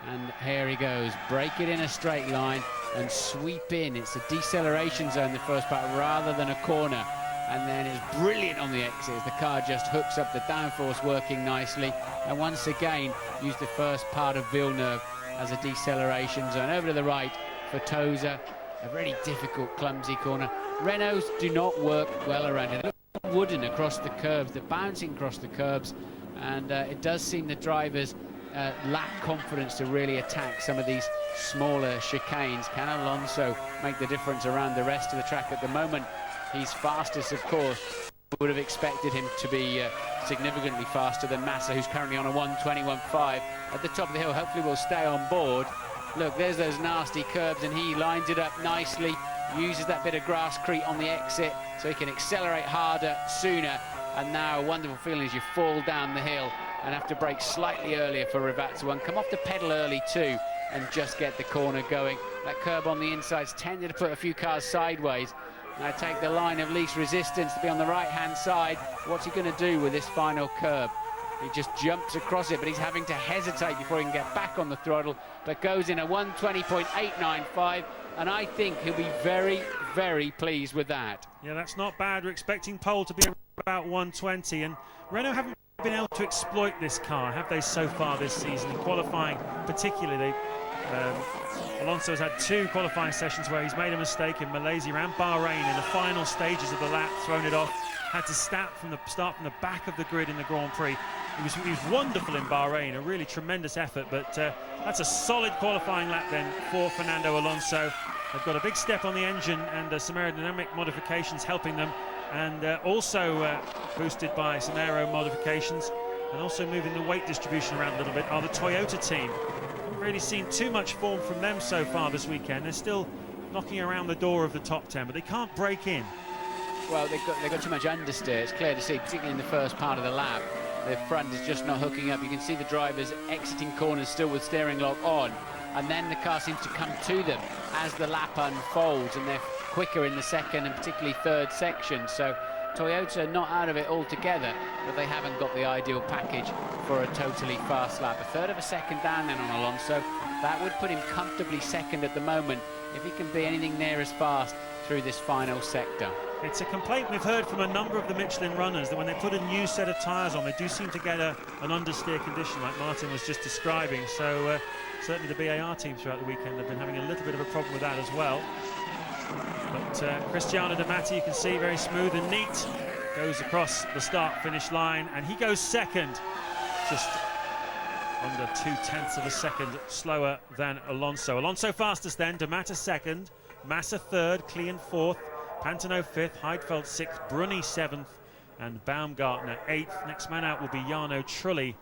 And here he goes, break it in a straight line and sweep in. It's a deceleration zone, the first part, rather than a corner. And then it's brilliant on the exits. The car just hooks up the downforce, working nicely. And once again, use the first part of Villeneuve as a deceleration zone. Over to the right for Toza. A very difficult, clumsy corner. Renaults do not work well around it. They look wooden across the curbs. They're bouncing across the curbs. And it does seem the drivers lack confidence to really attack some of these smaller chicanes. Can Alonso make the difference around the rest of the track? At the moment, he's fastest, of course. Would have expected him to be significantly faster than Massa, who's currently on a 1:21.5 at the top of the hill. Hopefully will stay on board. Look, there's those nasty curbs, and he lines it up nicely, uses that bit of grasscrete on the exit so he can accelerate harder, sooner. And now a wonderful feeling as you fall down the hill and have to brake slightly earlier for Rivatsu, and come off the pedal early too and just get the corner going. That curb on the inside's tended to put a few cars sideways. Now take the line of least resistance to be on the right-hand side. What's he going to do with this final curb? He just jumps across it, but he's having to hesitate before he can get back on the throttle, but goes in a 1:20.895, and I think he'll be very, very pleased with that. Yeah, that's not bad. We're expecting pole to be about 1:20, and Renault haven't been able to exploit this car, have they, so far this season? In qualifying particularly, Alonso's had 2 qualifying sessions where he's made a mistake in Malaysia and Bahrain in the final stages of the lap, thrown it off, had to start from the back of the grid in the Grand Prix. He was wonderful in Bahrain, a really tremendous effort, but that's a solid qualifying lap then for Fernando Alonso. They've got a big step on the engine and some aerodynamic modifications helping them, and also boosted by some aero modifications, and also moving the weight distribution around a little bit are the Toyota team. Haven't really seen too much form from them so far this weekend. They're still knocking around the door of the top 10, but they can't break in. Well, they've got too much understeer. It's clear to see, particularly in the first part of the lap. The front is just not hooking up. You can see the drivers exiting corners still with steering lock on, and then the car seems to come to them as the lap unfolds, and they're quicker in the second and particularly third section. So Toyota not out of it altogether, but they haven't got the ideal package for a totally fast lap. A third of a second down then on Alonso. That would put him comfortably second at the moment if he can be anything near as fast through this final sector. It's a complaint we've heard from a number of the Michelin runners that when they put a new set of tyres on, they do seem to get an understeer condition like Martin was just describing. So certainly the BAR team throughout the weekend have been having a little bit of a problem with that as well. But Cristiano D'Amati, you can see, very smooth and neat, goes across the start-finish line, and he goes second, just under 0.2 of a second slower than Alonso. Alonso fastest then, D'Amati second, Massa third, Klein fourth, Pantano fifth, Heidfeld sixth, Bruni 7th, and Baumgartner 8th. Next man out will be Jarno Trulli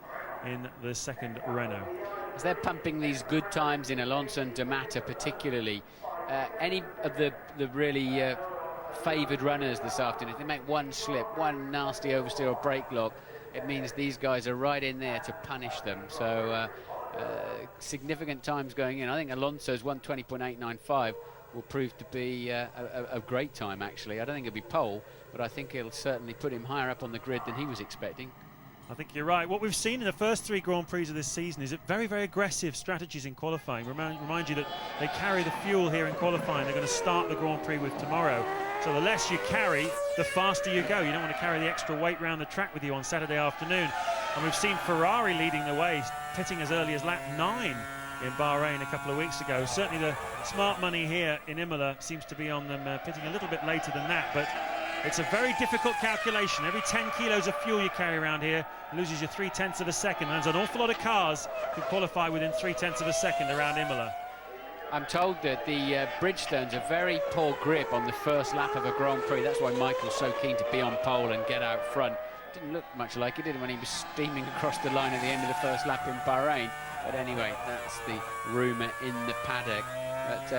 in the second Renault. As they're pumping these good times in Alonso and D'Amati particularly, any of the really favoured runners this afternoon, if they make one slip, one nasty oversteer or brake lock, it means these guys are right in there to punish them. So significant times going in. I think Alonso's 1:20.895 will prove to be a great time, actually. I don't think it'll be pole, but I think it'll certainly put him higher up on the grid than he was expecting. I think you're right. What we've seen in the first 3 Grand Prix of this season is very, very aggressive strategies in qualifying. Remind you that they carry the fuel here in qualifying. They're going to start the Grand Prix with tomorrow. So the less you carry, the faster you go. You don't want to carry the extra weight around the track with you on Saturday afternoon. And we've seen Ferrari leading the way, pitting as early as lap 9 in Bahrain a couple of weeks ago. Certainly the smart money here in Imola seems to be on them, pitting a little bit later than that, but it's a very difficult calculation. Every 10 kilos of fuel you carry around here loses you 0.3 of a second. And there's an awful lot of cars who qualify within 0.3 of a second around Imola. I'm told that the Bridgestones are very poor grip on the first lap of a Grand Prix. That's why Michael's so keen to be on pole and get out front. Didn't look much like it did when he was steaming across the line at the end of the first lap in Bahrain. But anyway, that's the rumour in the paddock. But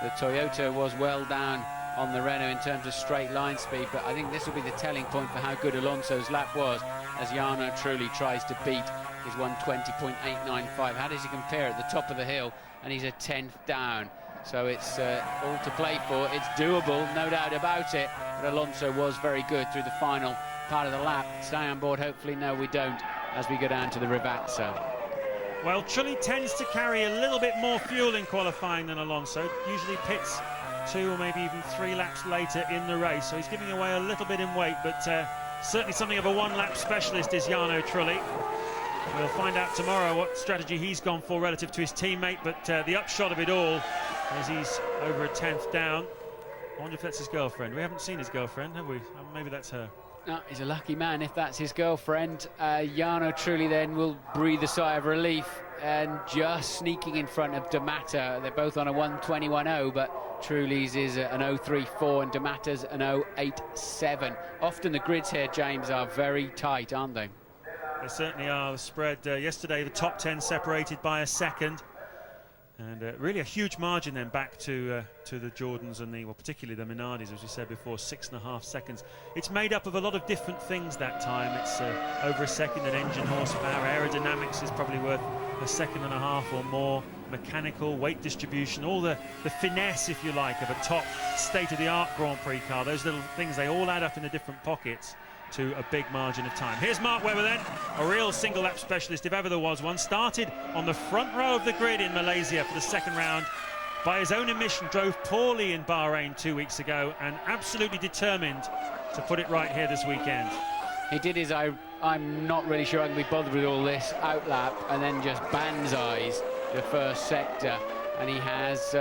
the Toyota was well down on the Renault in terms of straight line speed, but I think this will be the telling point for how good Alonso's lap was as Jarno Trulli tries to beat is 1:20.895. How does he compare at the top of the hill? And he's a 10th down. So it's all to play for. It's doable, no doubt about it. But Alonso was very good through the final part of the lap. Stay on board, hopefully. No, we don't, as we go down to the Rivazza. Well, Trulli tends to carry a little bit more fuel in qualifying than Alonso. Usually pits 2 or maybe even 3 laps later in the race. So he's giving away a little bit in weight, but certainly something of a one-lap specialist is Jarno Trulli. We'll find out tomorrow what strategy he's gone for relative to his teammate, but the upshot of it all is he's over a 10th down. I wonder if that's his girlfriend. We haven't seen his girlfriend, have we? Maybe that's her. No, he's a lucky man if that's his girlfriend. Jarno Trulli then will breathe a sigh of relief and just sneaking in front of D'Amata. They're both on a 1:21.0, but Trulli's is an 0:34 and D'Amata's an 0:87. Often the grids here, James, are very tight, aren't they? They certainly are. The spread yesterday, the top 10 separated by a second. And really a huge margin then back to the Jordans and well, particularly the Minardis, as we said before, 6.5 seconds. It's made up of a lot of different things that time. It's over a second in engine horsepower. Aerodynamics is probably worth 1.5 seconds or more. Mechanical, weight distribution, all the finesse, if you like, of a top state-of-the-art Grand Prix car. Those little things, they all add up in the different pockets to a big margin of time. Here's Mark Webber then, a real single lap specialist if ever there was one. Started on the front row of the grid in Malaysia for the second round. By his own admission, drove poorly in Bahrain 2 weeks ago and absolutely determined to put it right here this weekend. He did his I'm not really sure I can be bothered with all this outlap, and then just banzais the first sector. And he has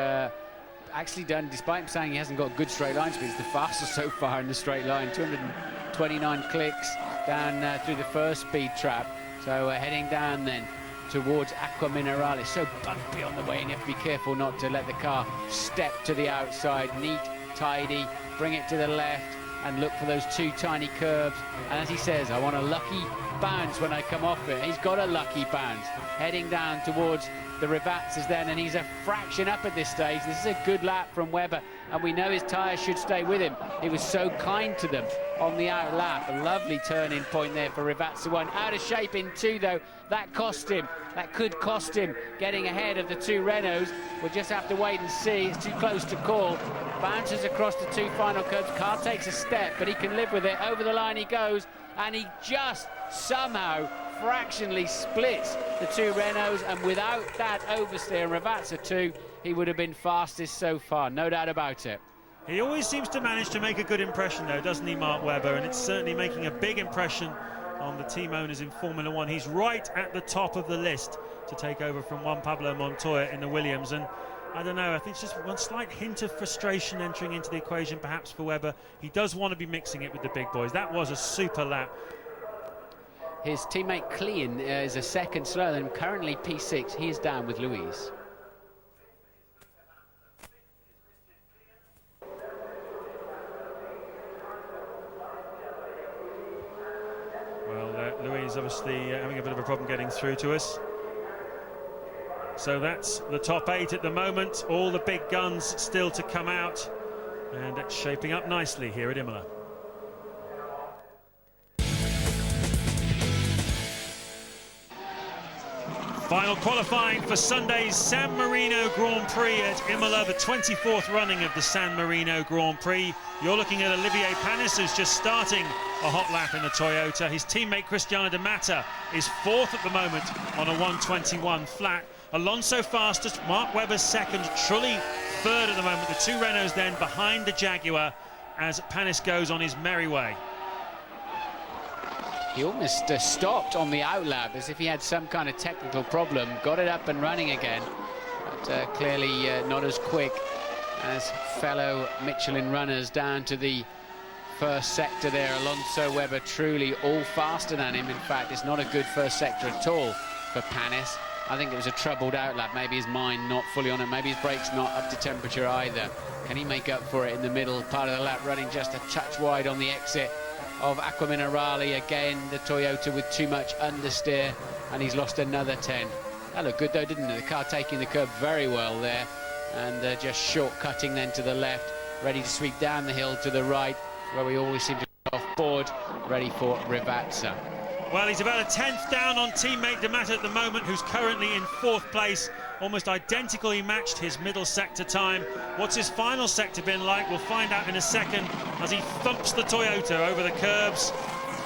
actually done, despite him saying he hasn't got good straight line speed, it's the fastest so far in the straight line, 229 clicks down through the first speed trap. So heading down then towards Aqua Mineral. It's so bumpy on the way, and you have to be careful not to let the car step to the outside. Neat, tidy, bring it to the left and look for those 2 tiny curves. And as he says, I want a lucky bounce when I come off it. He's got a lucky bounce. Heading down towards the Rivazzas then, and he's a fraction up at this stage. This is a good lap from Webber, and we know his tyres should stay with him. He was so kind to them on the out lap. A lovely turning point there for Rivazza 1. Out of shape in 2 though. That cost him. That could cost him getting ahead of the 2 Renaults. We'll just have to wait and see. It's too close to call. Bounces across the 2 final curves. Car takes a step, but he can live with it. Over the line he goes, and he just somehow fractionally splits the 2 Renaults, and without that oversteer in Rivazza 2, he would have been fastest so far, no doubt about it. He always seems to manage to make a good impression though, doesn't he, Mark Webber? And it's certainly making a big impression on the team owners in Formula One. He's right at the top of the list to take over from Juan Pablo Montoya in the Williams, and I don't know, I think it's just one slight hint of frustration entering into the equation perhaps for Webber. He does want to be mixing it with the big boys. That was a super lap. His teammate Klein is a second slower than him, currently P6. He is down with Louise. Well, Louise obviously having a bit of a problem getting through to us. So that's the top 8 at the moment. All the big guns still to come out, and it's shaping up nicely here at Imola. Final qualifying for Sunday's San Marino Grand Prix at Imola, the 24th running of the San Marino Grand Prix. You're looking at Olivier Panis, who's just starting a hot lap in the Toyota. His teammate Cristiano D'Amata is 4th at the moment on a 1:21 flat. Alonso fastest, Mark Webber second, Trulli 3rd at the moment. The 2 Renaults then behind the Jaguar as Panis goes on his merry way. He almost stopped on the outlap as if he had some kind of technical problem. Got it up and running again, but clearly not as quick as fellow Michelin runners down to the first sector there. Alonso, Webber, Trulli all faster than him. In fact, it's not a good first sector at all for Panis. I think it was a troubled outlap. Maybe his mind not fully on it. Maybe his brakes not up to temperature either. Can he make up for it in the middle part of the lap, running just a touch wide on the exit of Aqua Minerale? Again, the Toyota with too much understeer, and he's lost another 10. That looked good though, didn't it? The car taking the curb very well there, and just short-cutting then to the left, ready to sweep down the hill to the right, where we always seem to go off board, ready for Rivazza. Well, he's about a tenth down on teammate De Mata at the moment, who's currently in 4th place, almost identically matched his middle sector time. What's his final sector been like? We'll find out in a second as he thumps the Toyota over the curbs,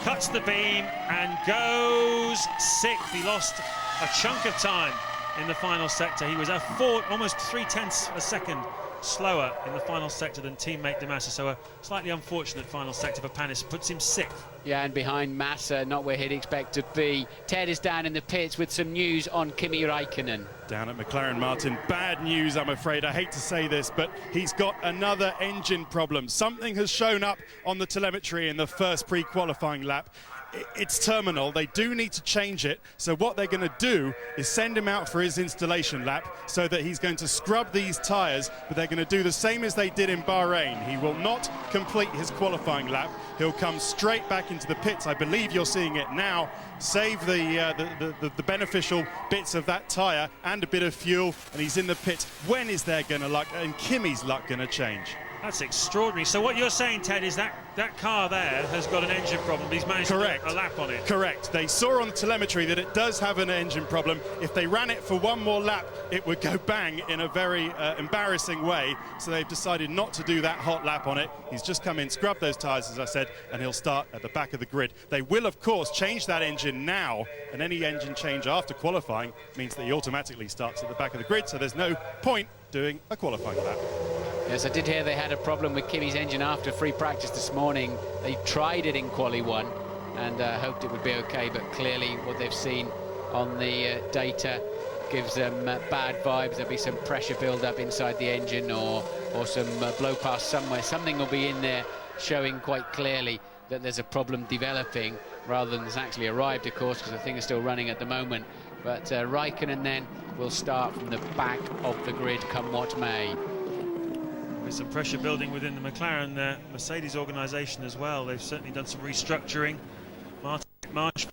cuts the beam and goes 6th. He lost a chunk of time in the final sector. He was almost 0.3 of a second slower in the final sector than teammate De Mata, so a slightly unfortunate final sector for Panis, puts him 6th. Yeah, and behind Massa, not where he'd expect to be. Ted is down in the pits with some news on Kimi Räikkönen. Down at McLaren, Martin, bad news, I'm afraid. I hate to say this, but he's got another engine problem. Something has shown up on the telemetry in the first pre-qualifying lap. It's terminal. They do need to change it. So what they're going to do is send him out for his installation lap so that he's going to scrub these tyres, but they're going to do the same as they did in Bahrain. He will not complete his qualifying lap. He'll come straight back into the pits. I believe you're seeing it now. Save the beneficial bits of that tyre and a bit of fuel, and he's in the pits. When is their luck and Kimi's luck going to change? That's extraordinary. So what you're saying, Ted, is that car there has got an engine problem. He's managed to get a lap on it. Correct. They saw on the telemetry that it does have an engine problem. If they ran it for one more lap, it would go bang in a very embarrassing way. So they've decided not to do that hot lap on it. He's just come in, scrubbed those tyres, as I said, and he'll start at the back of the grid. They will, of course, change that engine now, and any engine change after qualifying means that he automatically starts at the back of the grid, so there's no point doing a qualifying lap. Yes, I did hear they had a problem with Kimi's engine after free practice this morning. They tried it in Quali 1 and hoped it would be okay, but clearly what they've seen on the data gives them bad vibes. There'll be some pressure build-up inside the engine or some blow past somewhere. Something will be in there showing quite clearly that there's a problem developing rather than it's actually arrived, of course, because the thing is still running at the moment. But Räikkönen then will start from the back of the grid come what may. There's some pressure building within the McLaren Mercedes organisation as well. They've certainly done some restructuring. March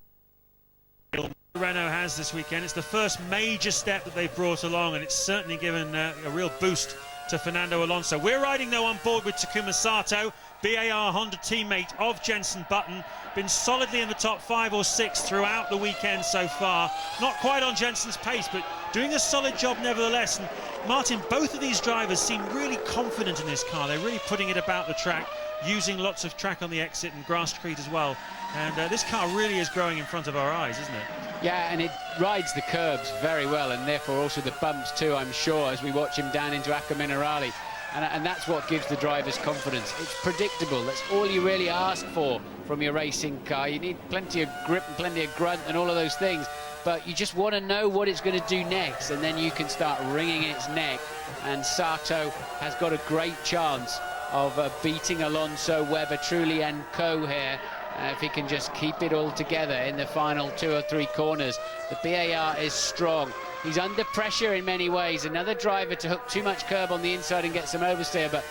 Renault has this weekend. It's the first major step that they've brought along, and it's certainly given a real boost to Fernando Alonso. We're riding though on board with Takuma Sato, BAR Honda teammate of Jenson Button. Been solidly in the top 5 or 6 throughout the weekend so far. Not quite on Jenson's pace, but doing a solid job nevertheless. And Martin, both of these drivers seem really confident in this car. They're really putting it about the track, using lots of track on the exit and grasscrete as well. And this car really is growing in front of our eyes, isn't it? Yeah, and it rides the curbs very well, and therefore also the bumps too, I'm sure, as we watch him down into Acqua Minerale. And that's what gives the drivers confidence. It's predictable. That's all you really ask for from your racing car. You need plenty of grip and plenty of grunt and all of those things, but you just want to know what it's going to do next, and then you can start wringing its neck. And Sato has got a great chance of beating Alonso, Webber, Trulli and Co here. If he can just keep it all together in the final 2 or 3 corners. The BAR is strong. He's under pressure in many ways. Another driver to hook too much curb on the inside and get some oversteer, but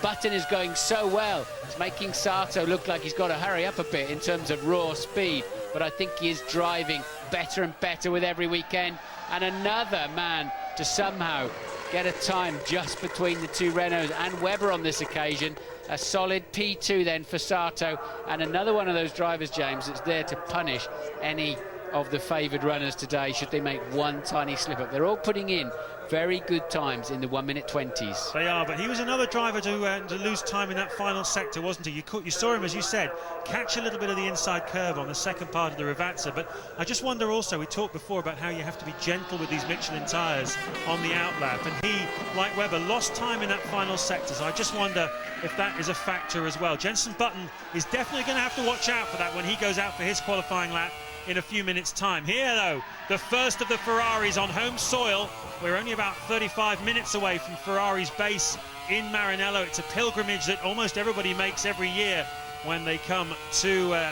Button is going so well. It's making Sato look like he's got to hurry up a bit in terms of raw speed, but I think he is driving better and better with every weekend. And another man to somehow get a time just between the 2 Renaults and Webber on this occasion. A solid P2 then for Sato, and another one of those drivers, James, that's there to punish any of the favoured runners today should they make one tiny slip up. They're all putting in very good times in the 1:20 20s. They are, but he was another driver to lose time in that final sector, wasn't he? You saw him, as you said, catch a little bit of the inside curve on the second part of the Ravazza, but I just wonder also, we talked before about how you have to be gentle with these Michelin tyres on the outlap, and he, like Webber, lost time in that final sector, so I just wonder if that is a factor as well. Jenson Button is definitely going to have to watch out for that when he goes out for his qualifying lap in a few minutes' time. Here, though, the first of the Ferraris on home soil. We're only about 35 minutes away from Ferrari's base in Maranello. It's a pilgrimage that almost everybody makes every year when they come to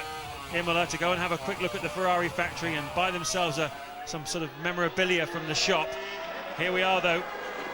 Imola to go and have a quick look at the Ferrari factory and buy themselves some sort of memorabilia from the shop. Here we are, though.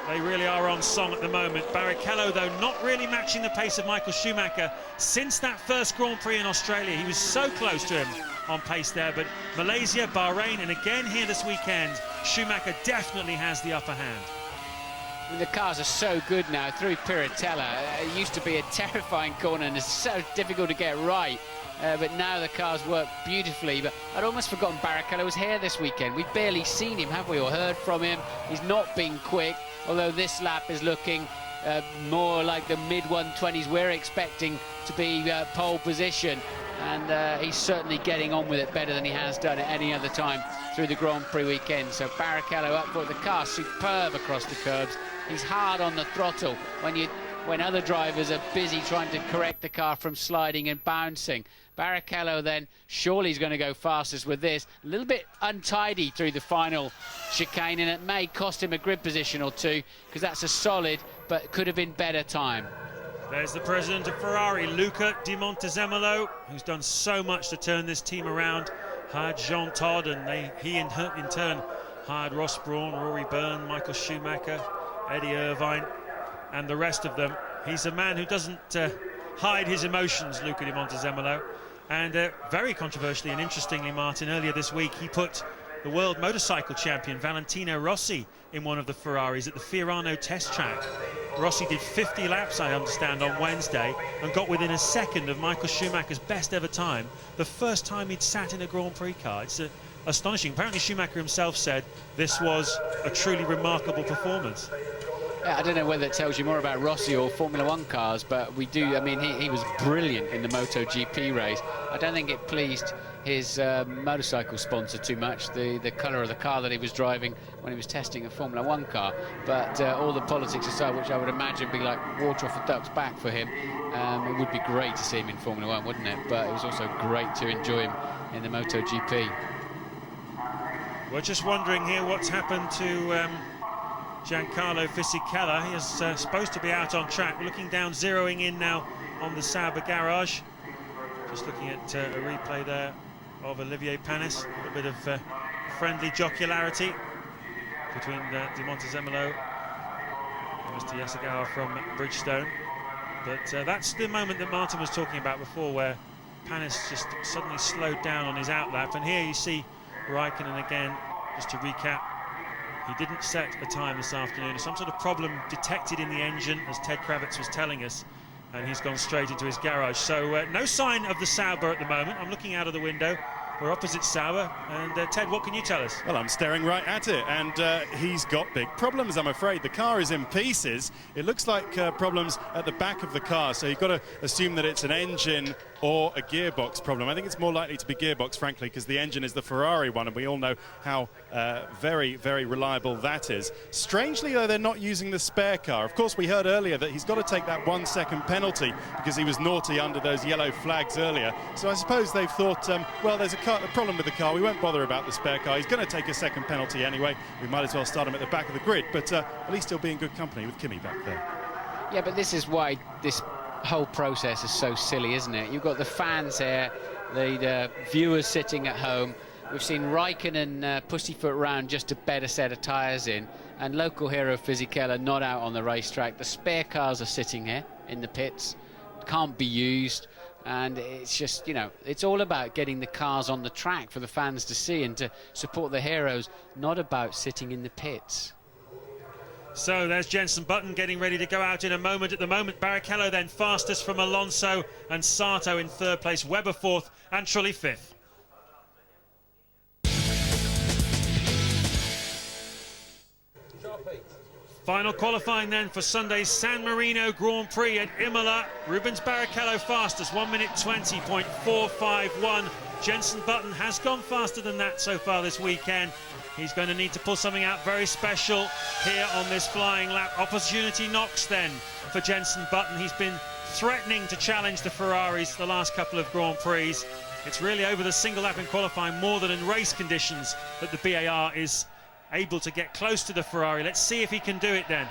They really are on song at the moment. Barrichello, though, not really matching the pace of Michael Schumacher since that first Grand Prix in Australia. He was so close to him on pace there, but Malaysia, Bahrain, and again here this weekend, Schumacher definitely has the upper hand. mean, the cars are so good now through Piratella. It used to be a terrifying corner and it's so difficult to get right. But now the cars work beautifully. But I'd almost forgotten Barrichello was here this weekend. We've barely seen him, have we, or heard from him. He's not been quick, although this lap is looking more like the mid-120s we're expecting to be pole position. And he's certainly getting on with it better than he has done at any other time through the Grand Prix weekend. So Barrichello up for the car, superb across the curbs. He's hard on the throttle when other drivers are busy trying to correct the car from sliding and bouncing. Barrichello then surely is going to go fastest with this. A little bit untidy through the final chicane, and it may cost him a grid position or two, because that's a solid but could have been better time. There's the president of Ferrari, Luca Di Montezemolo, who's done so much to turn this team around. Hired Jean Todt, and he in turn hired Ross Brawn, Rory Byrne, Michael Schumacher, Eddie Irvine, and the rest of them. He's a man who doesn't hide his emotions, Luca Di Montezemolo. And very controversially and interestingly, Martin, earlier this week he put the world motorcycle champion Valentino Rossi in one of the Ferraris at the Fiorano test track. Rossi did 50 laps, I understand, on Wednesday and got within a second of Michael Schumacher's best ever time, the first time he'd sat in a Grand Prix car. It's astonishing. Apparently Schumacher himself said this was a truly remarkable performance. Yeah, I don't know whether it tells you more about Rossi or Formula One cars, but we do. I mean, he was brilliant in the MotoGP race. I don't think it pleased his motorcycle sponsor too much, the colour of the car that he was driving when he was testing a Formula One car. But all the politics aside, which I would imagine be like water off a duck's back for him, it would be great to see him in Formula One, wouldn't it? But it was also great to enjoy him in the MotoGP. We're just wondering here what's happened to Giancarlo Fisichella. He is supposed to be out on track. We're looking down, zeroing in now on the Sauber garage. Just looking at a replay there of Olivier Panis. A bit of friendly jocularity between Di Montezemolo and Mr. Yasugawa from Bridgestone. But that's the moment that Martin was talking about before, where Panis just suddenly slowed down on his outlap. And here you see Raikkonen again, just to recap. He didn't set a time this afternoon. Some sort of problem detected in the engine, as Ted Kravitz was telling us, and he's gone straight into his garage. So no sign of the Sauber at the moment. I'm looking out of the window. We're opposite Sauber. And Ted, what can you tell us? Well, I'm staring right at it, and he's got big problems, I'm afraid. The car is in pieces. It looks like problems at the back of the car, so you've got to assume that it's an engine or a gearbox problem. I think it's more likely to be gearbox, frankly, because the engine is the Ferrari one, and we all know how very, very reliable that is. Strangely, though, they're not using the spare car. Of course, we heard earlier that he's got to take that 1 second penalty because he was naughty under those yellow flags earlier. So I suppose they've thought, well, there's a problem with the car. We won't bother about the spare car. He's going to take a second penalty anyway. We might as well start him at the back of the grid. But at least he'll be in good company with Kimi back there. Yeah, but this is why this whole process is so silly, isn't it? You've got the fans here, the viewers sitting at home. We've seen Raikkonen pussyfoot around just to bed a set of tyres in, and local hero Fisichella not out on the racetrack. The spare cars are sitting here in the pits, can't be used, and it's just, you know, it's all about getting the cars on the track for the fans to see and to support the heroes, not about sitting in the pits. So there's Jenson Button getting ready to go out in a moment. At the moment, Barrichello then fastest from Alonso, and Sato in third place, Webber fourth, and Trulli fifth. Final qualifying then for Sunday's San Marino Grand Prix at Imola. Rubens Barrichello fastest, 1 minute 20.451. Jenson Button has gone faster than that so far this weekend. He's going to need to pull something out very special here on this flying lap. Opportunity knocks then for Jenson Button. He's been threatening to challenge the Ferraris the last couple of Grand Prix. It's really over the single lap in qualifying more than in race conditions that the BAR is able to get close to the Ferrari. Let's see if he can do it then.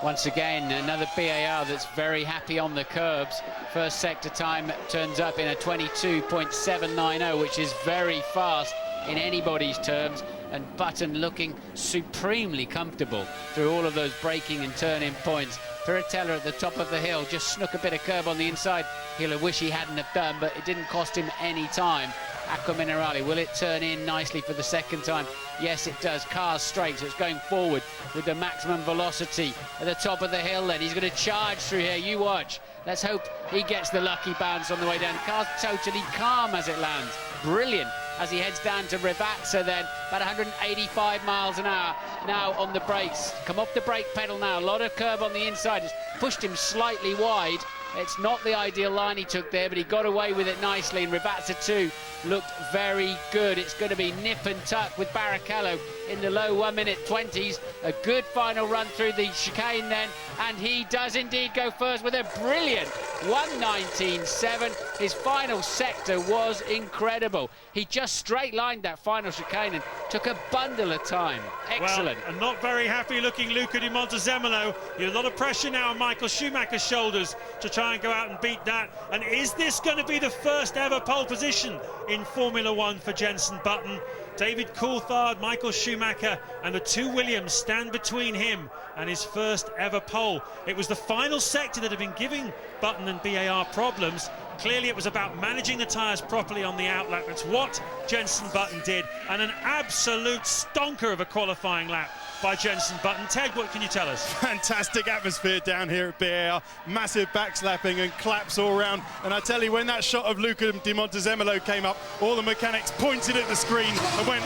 Once again, another BAR that's very happy on the curbs. First sector time turns up in a 22.790, which is very fast in anybody's terms, and Button looking supremely comfortable through all of those braking and turning points. Piratella at the top of the hill just snuck a bit of curb on the inside. He'll wish he hadn't have done, but it didn't cost him any time. Acqua Minerale. Will it turn in nicely for the second time? Yes, it does. Car's straight, so it's going forward with the maximum velocity at the top of the hill then. He's going to charge through here. You watch. Let's hope he gets the lucky bounce on the way down. Car's totally calm as it lands. Brilliant. As he heads down to Rivazza then, about 185 miles an hour now on the brakes. Come off the brake pedal now, a lot of curb on the inside. It's pushed him slightly wide. It's not the ideal line he took there, but he got away with it nicely, and Rivazza 2 looked very good. It's going to be nip and tuck with Barrichello in the low 1 minute 20s. A good final run through the chicane then, and he does indeed go first with a brilliant 1:19.7. His final sector was incredible. He just straight lined that final chicane and took a bundle of time. Excellent. Well, a not very happy looking Luca Di Montezemolo. You have a lot of pressure now on Michael Schumacher's shoulders to try and go out and beat that. And is this going to be the first ever pole position in Formula One for Jenson Button? David Coulthard, Michael Schumacher and the two Williams stand between him and his first ever pole. It was the final sector that had been giving Button and BAR problems. Clearly it was about managing the tyres properly on the outlap. That's what Jenson Button did, and an absolute stonker of a qualifying lap by Jenson Button. Ted, what can you tell us? Fantastic atmosphere down here at BAR. Massive backslapping and claps all around. And I tell you, when that shot of Luca Di Montezemolo came up, all the mechanics pointed at the screen and went,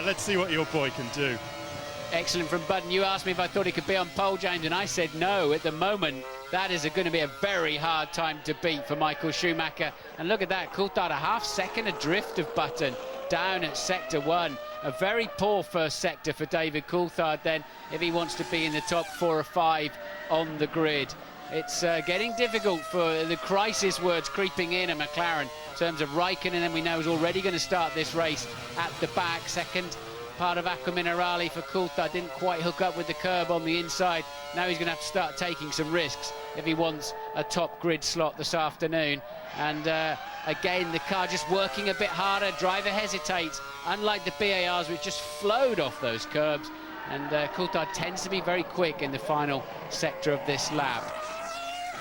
let's see what your boy can do. Excellent from Button. You asked me if I thought he could be on pole, James, and I said no. At the moment, that is going to be a very hard time to beat for Michael Schumacher. And look at that, Coulthard a half second adrift of Button down at sector 1. A very poor first sector for David Coulthard then, if he wants to be in the top 4 or 5 on the grid. It's getting difficult for the crisis words creeping in at McLaren in terms of Raikkonen, and we know is already going to start this race at the back. Second part of Acqua Minerale for Coulthard, didn't quite hook up with the curb on the inside. Now he's going to have to start taking some risks if he wants a top grid slot this afternoon. And again, the car just working a bit harder. Driver hesitates, unlike the BARs, which just flowed off those curbs. And Coulthard tends to be very quick in the final sector of this lap.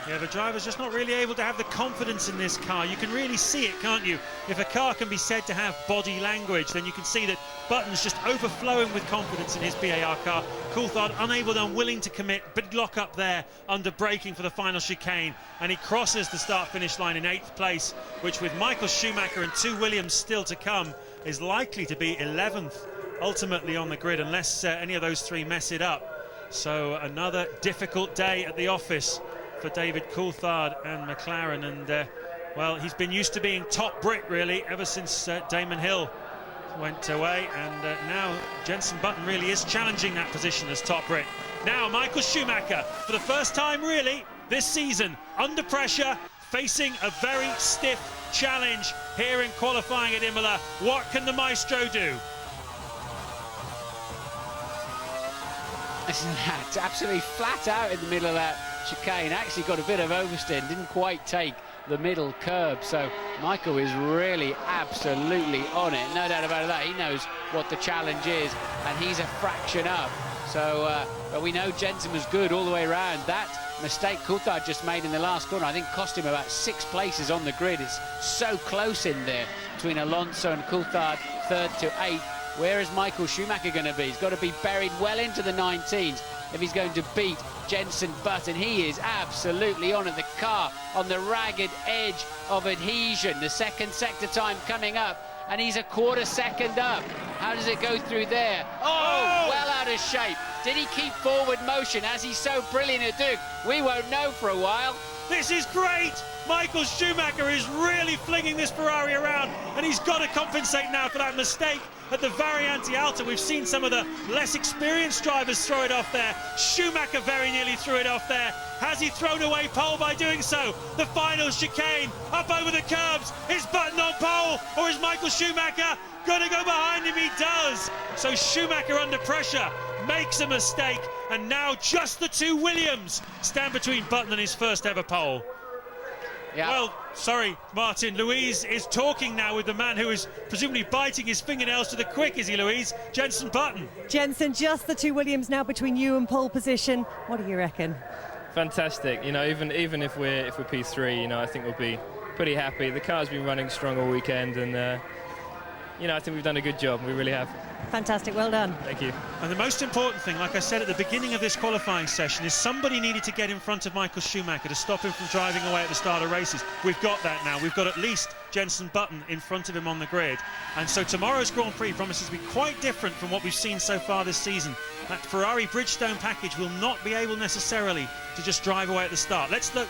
Yeah, the driver's just not really able to have the confidence in this car. You can really see it, can't you? If a car can be said to have body language, then you can see that Button's just overflowing with confidence in his BAR car. Coulthard unable and unwilling to commit, but lock up there under braking for the final chicane, and he crosses the start-finish line in 8th place, which with Michael Schumacher and two Williams still to come is likely to be 11th ultimately on the grid, unless any of those three mess it up. So another difficult day at the office for David Coulthard and McLaren, and well, he's been used to being top Brit really ever since Damon Hill went away, and now Jenson Button really is challenging that position as top Brit. Now Michael Schumacher, for the first time really this season, under pressure, facing a very stiff challenge here in qualifying at Imola. What can the maestro do? Listen to that, absolutely flat out in the middle of that chicane. Actually got a bit of oversteer, didn't quite take the middle curb. So Michael is really absolutely on it, no doubt about that. He knows what the challenge is, and he's a fraction up. So but we know Jenson was good all the way around. That mistake Coulthard just made in the last corner, I think, cost him about 6 places on the grid. It's so close in there between Alonso and Coulthard, 3rd to 8th. Where is Michael Schumacher going to be? He's got to be buried well into the 19s if he's going to beat Jenson Button. He is absolutely on it. The car on the ragged edge of adhesion. The second sector time coming up, and he's a quarter second up. How does it go through there? Oh, well out of shape. Did he keep forward motion as he's so brilliant at doing? We won't know for a while. This is great! Michael Schumacher is really flinging this Ferrari around, and he's got to compensate now for that mistake at the Variante Alta. We've seen some of the less experienced drivers throw it off there. Schumacher very nearly threw it off there. Has he thrown away pole by doing so? The final chicane, up over the curbs. Is Button on pole, or is Michael Schumacher going to go behind him? He does. So Schumacher under pressure makes a mistake, and now just the two Williams stand between Button and his first ever pole. Yeah. Well, sorry, Martin. Louise is talking now with the man who is presumably biting his fingernails to the quick, is he, Louise? Jenson Button. Jenson, just the two Williams now between you and pole position. What do you reckon? Fantastic. You know, even if we're P3, you know, I think we'll be pretty happy. The car's been running strong all weekend, and you know, I think we've done a good job. We really have. Fantastic, well done. Thank you. And the most important thing, like I said at the beginning of this qualifying session, is somebody needed to get in front of Michael Schumacher to stop him from driving away at the start of races. We've got that now. We've got at least Jenson Button in front of him on the grid. And so tomorrow's Grand Prix promises to be quite different from what we've seen so far this season. That Ferrari Bridgestone package will not be able necessarily to just drive away at the start. Let's look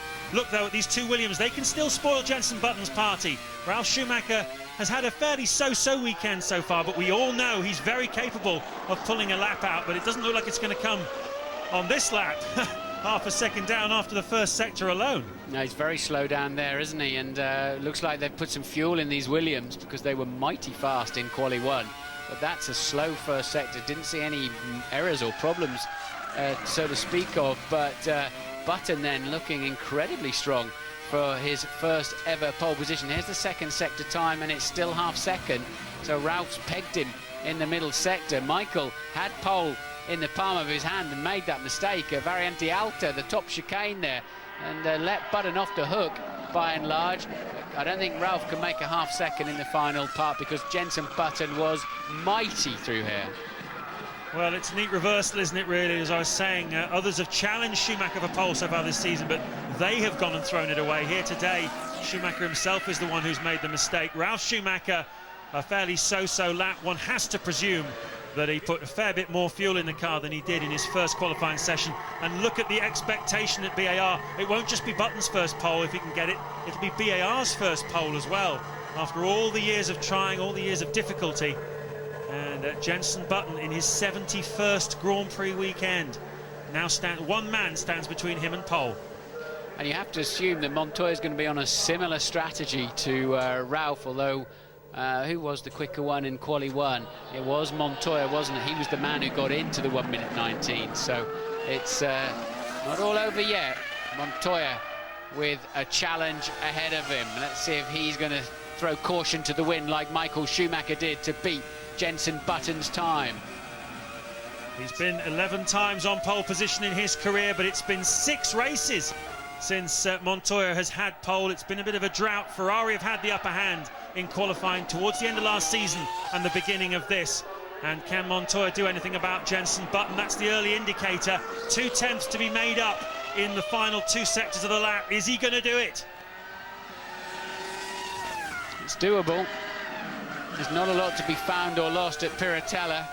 though at these two Williams. They can still spoil Jenson Button's party. Ralf Schumacher has had a fairly so-so weekend so far, but we all know he's very capable of pulling a lap out, but it doesn't look like it's going to come on this lap. Half a second down after the first sector alone. No, he's very slow down there, isn't he? And looks like they've put some fuel in these Williams because they were mighty fast in Quali 1. But that's a slow first sector. Didn't see any errors or problems, so to speak of. But Button then looking incredibly strong for his first ever pole position. Here's the second sector time, and it's still half second. So Ralph's pegged him in the middle sector. Michael had pole in the palm of his hand and made that mistake. Variante Alta, the top chicane there, and let Button off the hook by and large. I don't think Ralph can make a half second in the final part because Jenson Button was mighty through here. Well, it's a neat reversal, isn't it, really? As I was saying, others have challenged Schumacher for pole so far this season, but they have gone and thrown it away. Here today, Schumacher himself is the one who's made the mistake. Ralf Schumacher, a fairly so-so lap. One has to presume that he put a fair bit more fuel in the car than he did in his first qualifying session. And look at the expectation at BAR. It won't just be Button's first pole if he can get it. It'll be BAR's first pole as well. After all the years of trying, all the years of difficulty. And Jenson Button in his 71st Grand Prix weekend. Now one man stands between him and pole. And you have to assume that Montoya is going to be on a similar strategy to Ralph, although who was the quicker one in Quali 1? It was Montoya, wasn't it? He was the man who got into the 1 minute 19. So it's not all over yet. Montoya with a challenge ahead of him. Let's see if he's going to throw caution to the wind like Michael Schumacher did to beat Jenson Button's time. He's been 11 times on pole position in his career, but it's been 6 races since Montoya has had pole. It's been a bit of a drought. Ferrari have had the upper hand in qualifying towards the end of last season and the beginning of this. And can Montoya do anything about Jenson Button? That's the early indicator. 2 tenths to be made up in the final 2 sectors of the lap. Is he going to do it? It's doable. There's not a lot to be found or lost at Piratella.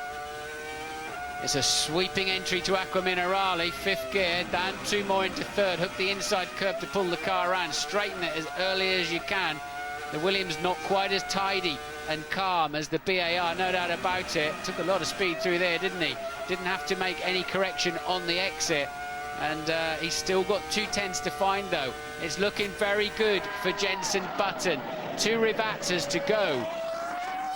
It's a sweeping entry to Acqua Minerale, 5th gear, down 2 more into 3rd, hook the inside curve to pull the car around, straighten it as early as you can. The Williams not quite as tidy and calm as the BAR, no doubt about it. Took a lot of speed through there, didn't he? Didn't have to make any correction on the exit. And he's still got 2 tenths to find, though. It's looking very good for Jenson Button. 2 rebatas to go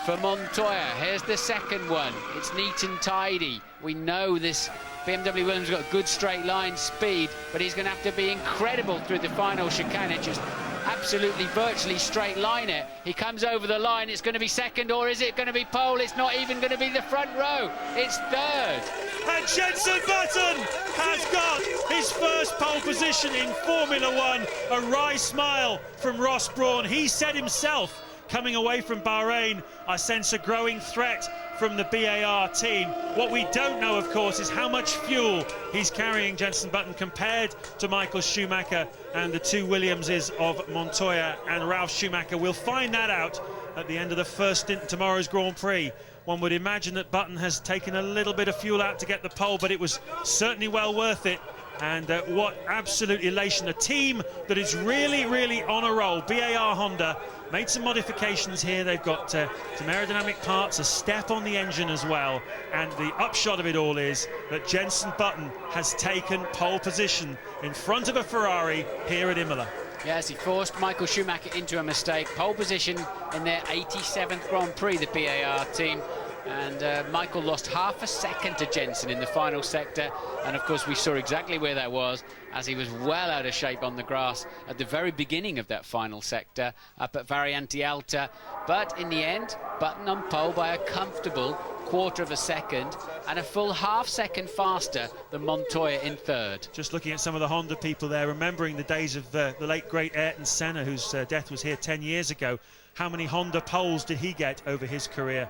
for Montoya. Here's the second one. It's neat and tidy. We know this BMW Williams got good straight line speed, but he's going to have to be incredible through the final chicane and just absolutely virtually straight line it. He comes over the line. It's going to be second, or is it going to be pole? It's not even going to be the front row. It's 3rd. And Jenson Button has got his first pole position in Formula 1. A wry smile from Ross Brawn. He said himself, coming away from Bahrain, I sense a growing threat from the BAR team. What we don't know, of course, is how much fuel he's carrying, Jenson Button, compared to Michael Schumacher and the 2 Williamses of Montoya and Ralf Schumacher. We'll find that out at the end of the first stint in tomorrow's Grand Prix. One would imagine that Button has taken a little bit of fuel out to get the pole, but it was certainly well worth it. And what absolute elation. A team that is really, really on a roll. BAR Honda made some modifications here. They've got some aerodynamic parts, a step on the engine as well. And the upshot of it all is that Jenson Button has taken pole position in front of a Ferrari here at Imola. Yes, he forced Michael Schumacher into a mistake. Pole position in their 87th Grand Prix, the BAR team. And Michael lost half a second to Jenson in the final sector. And of course, we saw exactly where that was, as he was well out of shape on the grass at the very beginning of that final sector up at Variante Alta. But in the end, Button on pole by a comfortable quarter of a second and a full half second faster than Montoya in third. Just looking at some of the Honda people there, remembering the days of the late great Ayrton Senna, whose death was here 10 years ago. How many Honda poles did he get over his career?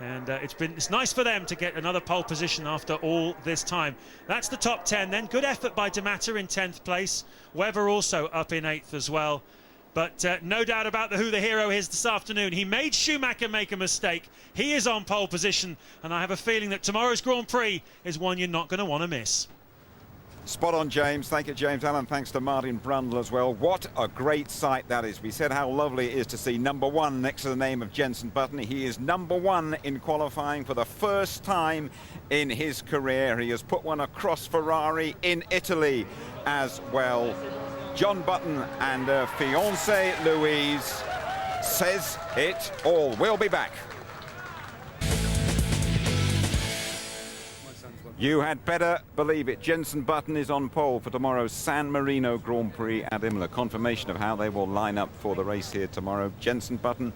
And it's nice for them to get another pole position after all this time. That's the top 10 then. Good effort by D'Amata in 10th place. Webber also up in 8th as well. But no doubt about who the hero is this afternoon. He made Schumacher make a mistake. He is on pole position, and I have a feeling that tomorrow's Grand Prix is one you're not going to want to miss. Spot on, James. Thank you, James Allen. Thanks to Martin Brundle as well. What a great sight that is. We said how lovely it is to see number 1 next to the name of Jenson Button. He is number 1 in qualifying for the first time in his career. He has put one across Ferrari in Italy as well. John Button and fiancée Louise says it all. We'll be back. You had better believe it. Jenson Button is on pole for tomorrow's San Marino Grand Prix at Imola. Confirmation of how they will line up for the race here tomorrow. Jenson Button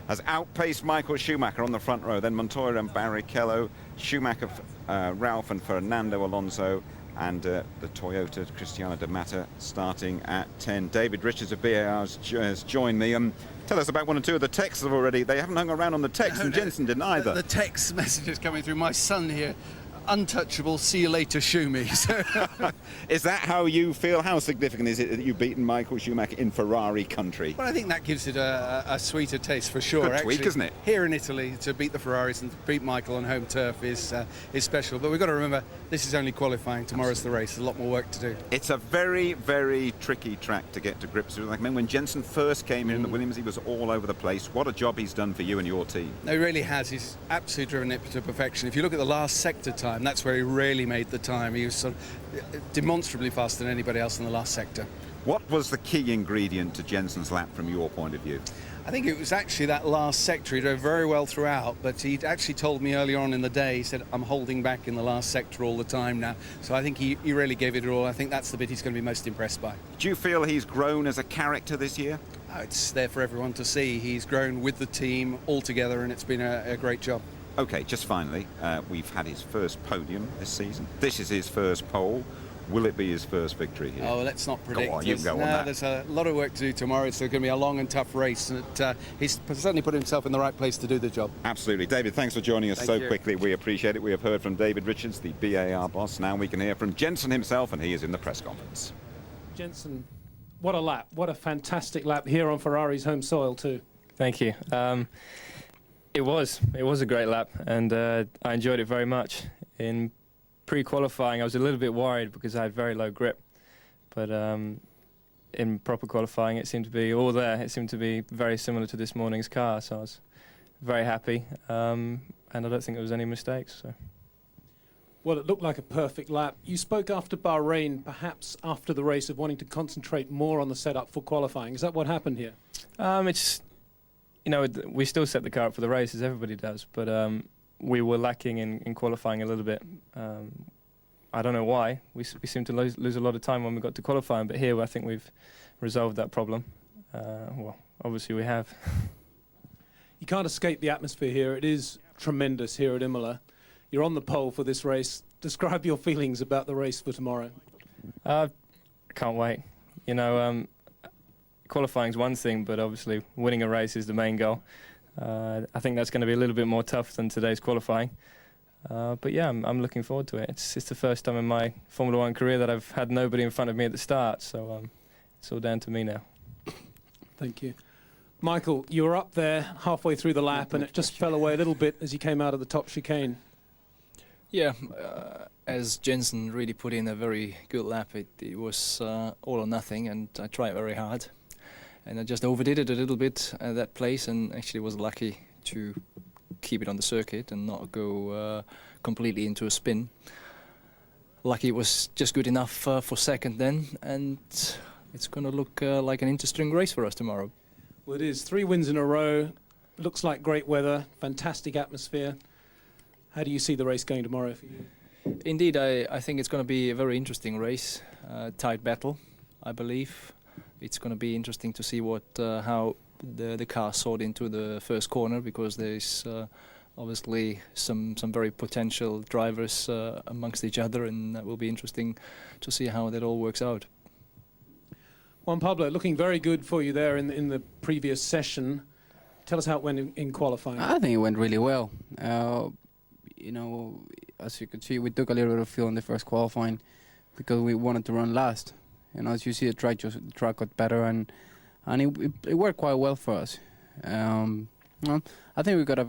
has outpaced Michael Schumacher on the front row. Then Montoya and Barrichello, Schumacher, Ralph and Fernando Alonso, and the Toyota Cristiano D'Amata starting at 10. David Richards of BAR has joined me. Tell us about one or two of the texts already. They haven't hung around on the text, and Jenson didn't either. The text messages coming through. My son here, untouchable, see you later, Schumi. Is that how you feel? How significant is it that you've beaten Michael Schumacher in Ferrari country? Well, I think that gives it a sweeter taste for sure. Good tweak, isn't it? Here in Italy, to beat the Ferraris and to beat Michael on home turf is special. But we've got to remember, this is only qualifying. Tomorrow's the race. There's a lot more work to do. It's a very, very tricky track to get to grips with. Like, I mean, when Jenson first came here in the Williams, he was all over the place. What a job he's done for you and your team. No, he really has. He's absolutely driven it to perfection. If you look at the last sector time, that's where he really made the time. He was sort of demonstrably faster than anybody else in the last sector. What was the key ingredient to Jenson's lap from your point of view? I think it was actually that last sector. He drove very well throughout, but he'd actually told me earlier on in the day, he said, I'm holding back in the last sector all the time now. So I think he really gave it all. I think that's the bit he's going to be most impressed by. Do you feel he's grown as a character this year? Oh, it's there for everyone to see. He's grown with the team all together, and it's been a great job. OK, just finally, we've had his first podium this season. This is his first pole. Will it be his first victory here? Oh, let's not predict. Go on, you can go on that. There's a lot of work to do tomorrow. It's going to be a long and tough race. And he's certainly put himself in the right place to do the job. Absolutely. David, thanks for joining us so quickly. We appreciate it. We have heard from David Richards, the BAR boss. Now we can hear from Jenson himself, and he is in the press conference. Jenson, what a lap. What a fantastic lap here on Ferrari's home soil, too. Thank you. It was a great lap, and I enjoyed it very much. In pre-qualifying, I was a little bit worried because I had very low grip, but in proper qualifying, it seemed to be all there. It seemed to be very similar to this morning's car, so I was very happy, and I don't think there was any mistakes. So. Well, it looked like a perfect lap. You spoke after Bahrain, perhaps after the race, of wanting to concentrate more on the setup for qualifying. Is that what happened here? It's, you know, we still set the car up for the race, as everybody does, but we were lacking in qualifying a little bit. I don't know why. We seemed to lose a lot of time when we got to qualifying, but here I think we've resolved that problem. Well, obviously we have. You can't escape the atmosphere here. It is tremendous here at Imola. You're on the pole for this race. Describe your feelings about the race for tomorrow. I can't wait. You know, qualifying's one thing, but obviously winning a race is the main goal. I think that's going to be a little bit more tough than today's qualifying. But yeah, I'm looking forward to it. It's the first time in my Formula One career that I've had nobody in front of me at the start, so it's all down to me now. Thank you. Michael, you were up there halfway through the lap and it just fell away a little bit as you came out of the top chicane. Yeah, as Jenson really put in a very good lap, it was all or nothing, and I tried very hard. And I just overdid it a little bit at that place, and actually was lucky to keep it on the circuit and not go completely into a spin. Lucky it was just good enough for second then, and it's going to look like an interesting race for us tomorrow. Well, it is 3 wins in a row. Looks like great weather, fantastic atmosphere. How do you see the race going tomorrow for you? Indeed, I think it's going to be a very interesting race, tight battle, I believe. It's going to be interesting to see how the car soared into the first corner, because there's obviously some very potential drivers amongst each other, and that will be interesting to see how that all works out. Juan Pablo, looking very good for you there in the previous session. Tell us how it went in qualifying. I think it went really well. You know, as you could see, we took a little bit of fuel in the first qualifying because we wanted to run last. You know, as you see, the track got better, and it worked quite well for us. Well, I think we got a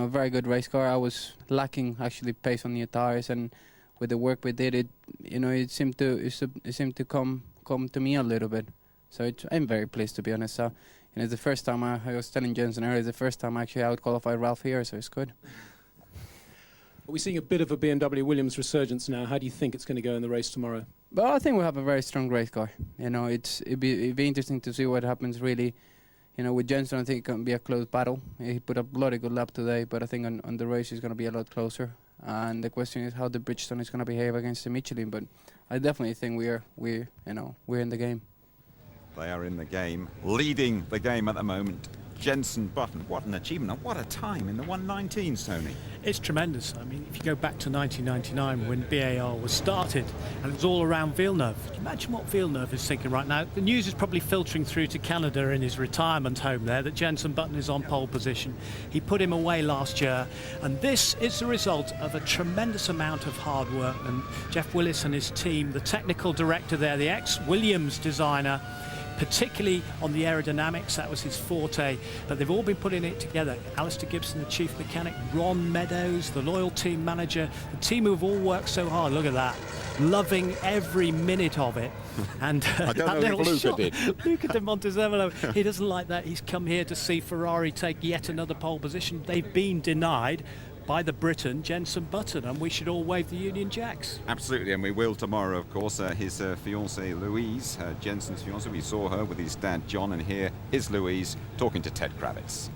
very good race car. I was lacking actually pace on the tires, and with the work we did, it seemed to come to me a little bit. So I'm very pleased, to be honest. So, it's the first time I was telling Jensen earlier. It's the first time actually I would qualify Ralph here, so it's good. Are we seeing a bit of a BMW Williams resurgence now? How do you think it's going to go in the race tomorrow? Well, I think we have a very strong race car. You know, it'd be interesting to see what happens really. You know, with Jensen, I think it can be a close battle. He put up a lot of good lap today, but I think on the race it's going to be a lot closer. And the question is how the Bridgestone is going to behave against the Michelin. But I definitely think we're in the game. They are in the game, leading the game at the moment. Jensen Button, what an achievement, what a time in the 119s, Tony. It's tremendous. I mean, if you go back to 1999 when BAR was started and it was all around Villeneuve, can you imagine what Villeneuve is thinking right now? The news is probably filtering through to Canada in his retirement home there that Jensen Button is on pole position. He put him away last year, and this is the result of a tremendous amount of hard work. And Jeff Willis and his team, the technical director there, the ex-Williams designer, particularly on the aerodynamics, that was his forte, but they've all been putting it together. Alistair Gibson, the chief mechanic, Ron Meadows, the loyal team manager, the team who've all worked so hard. Look at that, loving every minute of it. And I don't know if Luca did. Luca de Montezemolo, he doesn't like that. He's come here to see Ferrari take yet another pole position. They've been denied by the Briton, Jensen Button, and we should all wave the Union Jacks. Absolutely, and we will tomorrow, of course. His fiancée Louise, Jensen's fiancée, we saw her with his dad John, and here is Louise talking to Ted Kravitz.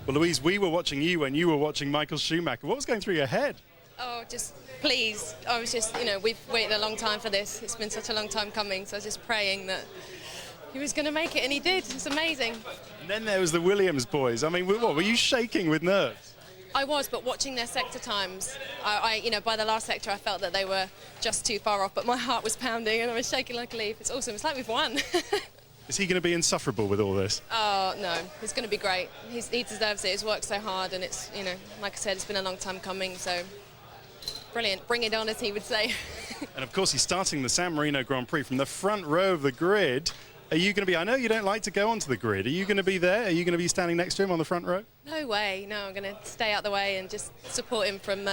Well, Louise, we were watching you when you were watching Michael Schumacher. What was going through your head? Oh, just please. I was just, we've waited a long time for this. It's been such a long time coming, so I was just praying that he was going to make it, and he did. It's amazing. And then there was the Williams boys. I mean, what, were you shaking with nerves? I was, but watching their sector times, I by the last sector, I felt that they were just too far off, but my heart was pounding and I was shaking like a leaf. It's awesome. It's like we've won. Is he going to be insufferable with all this? Oh, no. He's going to be great. He deserves it. He's worked so hard, and it's, like I said, it's been a long time coming, so brilliant. Bring it on, as he would say. And, of course, he's starting the San Marino Grand Prix from the front row of the grid. Are you going to be, I know you don't like to go onto the grid, are you going to be there? Are you going to be standing next to him on the front row? No way. No, I'm going to stay out the way and just support him from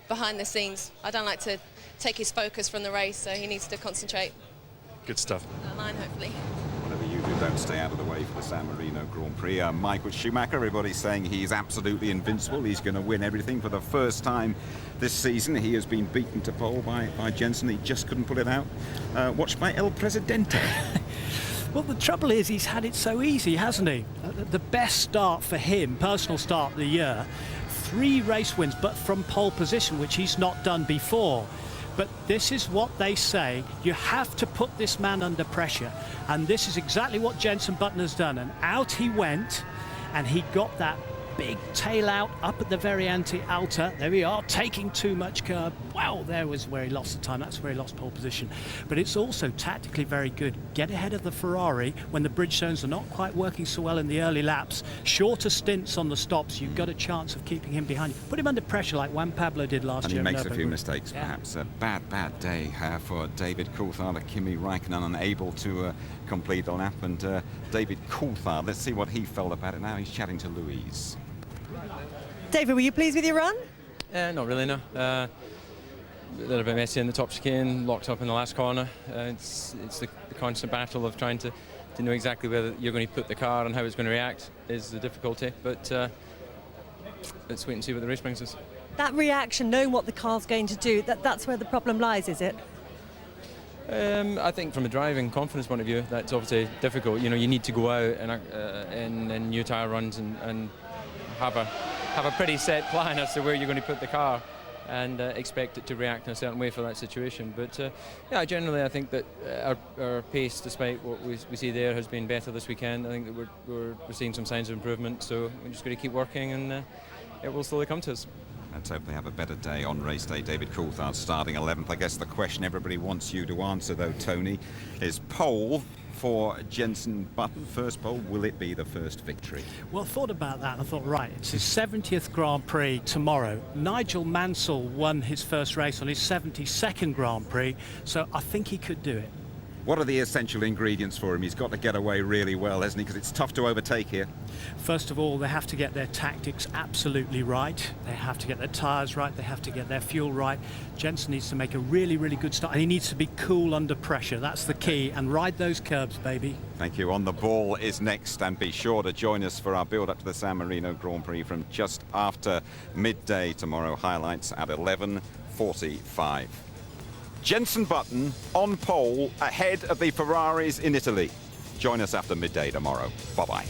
behind the scenes. I don't like to take his focus from the race, so he needs to concentrate. Good stuff. Line, hopefully. Whatever you do, don't stay out of the way for the San Marino Grand Prix. Michael Schumacher, everybody's saying he's absolutely invincible. He's going to win everything for the first time this season. He has been beaten to pole by Jensen. He just couldn't pull it out. Watched by El Presidente. Well, the trouble is he's had it so easy, hasn't he? The best start for him, personal start of the year, 3 race wins, but from pole position, which he's not done before. But this is what they say, you have to put this man under pressure. And this is exactly what Jensen Button has done. And out he went, and he got that big tail out up at the very anti-alta. There we are, taking too much curb. Wow, there was where he lost the time. That's where he lost pole position. But it's also tactically very good. Get ahead of the Ferrari when the Bridgestones are not quite working so well in the early laps. Shorter stints on the stops. You've got a chance of keeping him behind you. Put him under pressure like Juan Pablo did last year. And he makes a few mistakes, perhaps. A bad day for David Coulthard, Kimi Raikkonen unable to complete the lap. And David Coulthard, let's see what he felt about it now. He's chatting to Louise. David, were you pleased with your run? Not really, no. A little bit messy in the top chicane, locked up in the last corner. It's the constant battle of trying to know exactly where you're going to put the car and how it's going to react is the difficulty. But let's wait and see what the race brings us. That reaction, knowing what the car's going to do, that's where the problem lies, is it? I think from a driving confidence point of view, that's obviously difficult. You need to go out and in new tyre runs and have a pretty set plan as to where you're going to put the car and expect it to react in a certain way for that situation. But generally I think that our pace, despite what we see there, has been better this weekend. I think that we're seeing some signs of improvement, so we're just going to keep working and it will slowly come to us. Let's hope they have a better day on race day. David Coulthard starting 11th. I guess the question everybody wants you to answer, though, Tony, is pole for Jenson Button. First pole, will it be the first victory? Well, I thought about that and I thought, right, it's his 70th Grand Prix tomorrow. Nigel Mansell won his first race on his 72nd Grand Prix, so I think he could do it. What are the essential ingredients for him? He's got to get away really well, hasn't he? Because it's tough to overtake here. First of all, they have to get their tactics absolutely right. They have to get their tyres right. They have to get their fuel right. Jenson needs to make a really, really good start. And he needs to be cool under pressure. That's the key. And ride those curbs, baby. Thank you. On the Ball is next. And be sure to join us for our build-up to the San Marino Grand Prix from just after midday tomorrow. Highlights at 11:45. Jenson Button on pole ahead of the Ferraris in Italy. Join us after midday tomorrow. Bye-bye.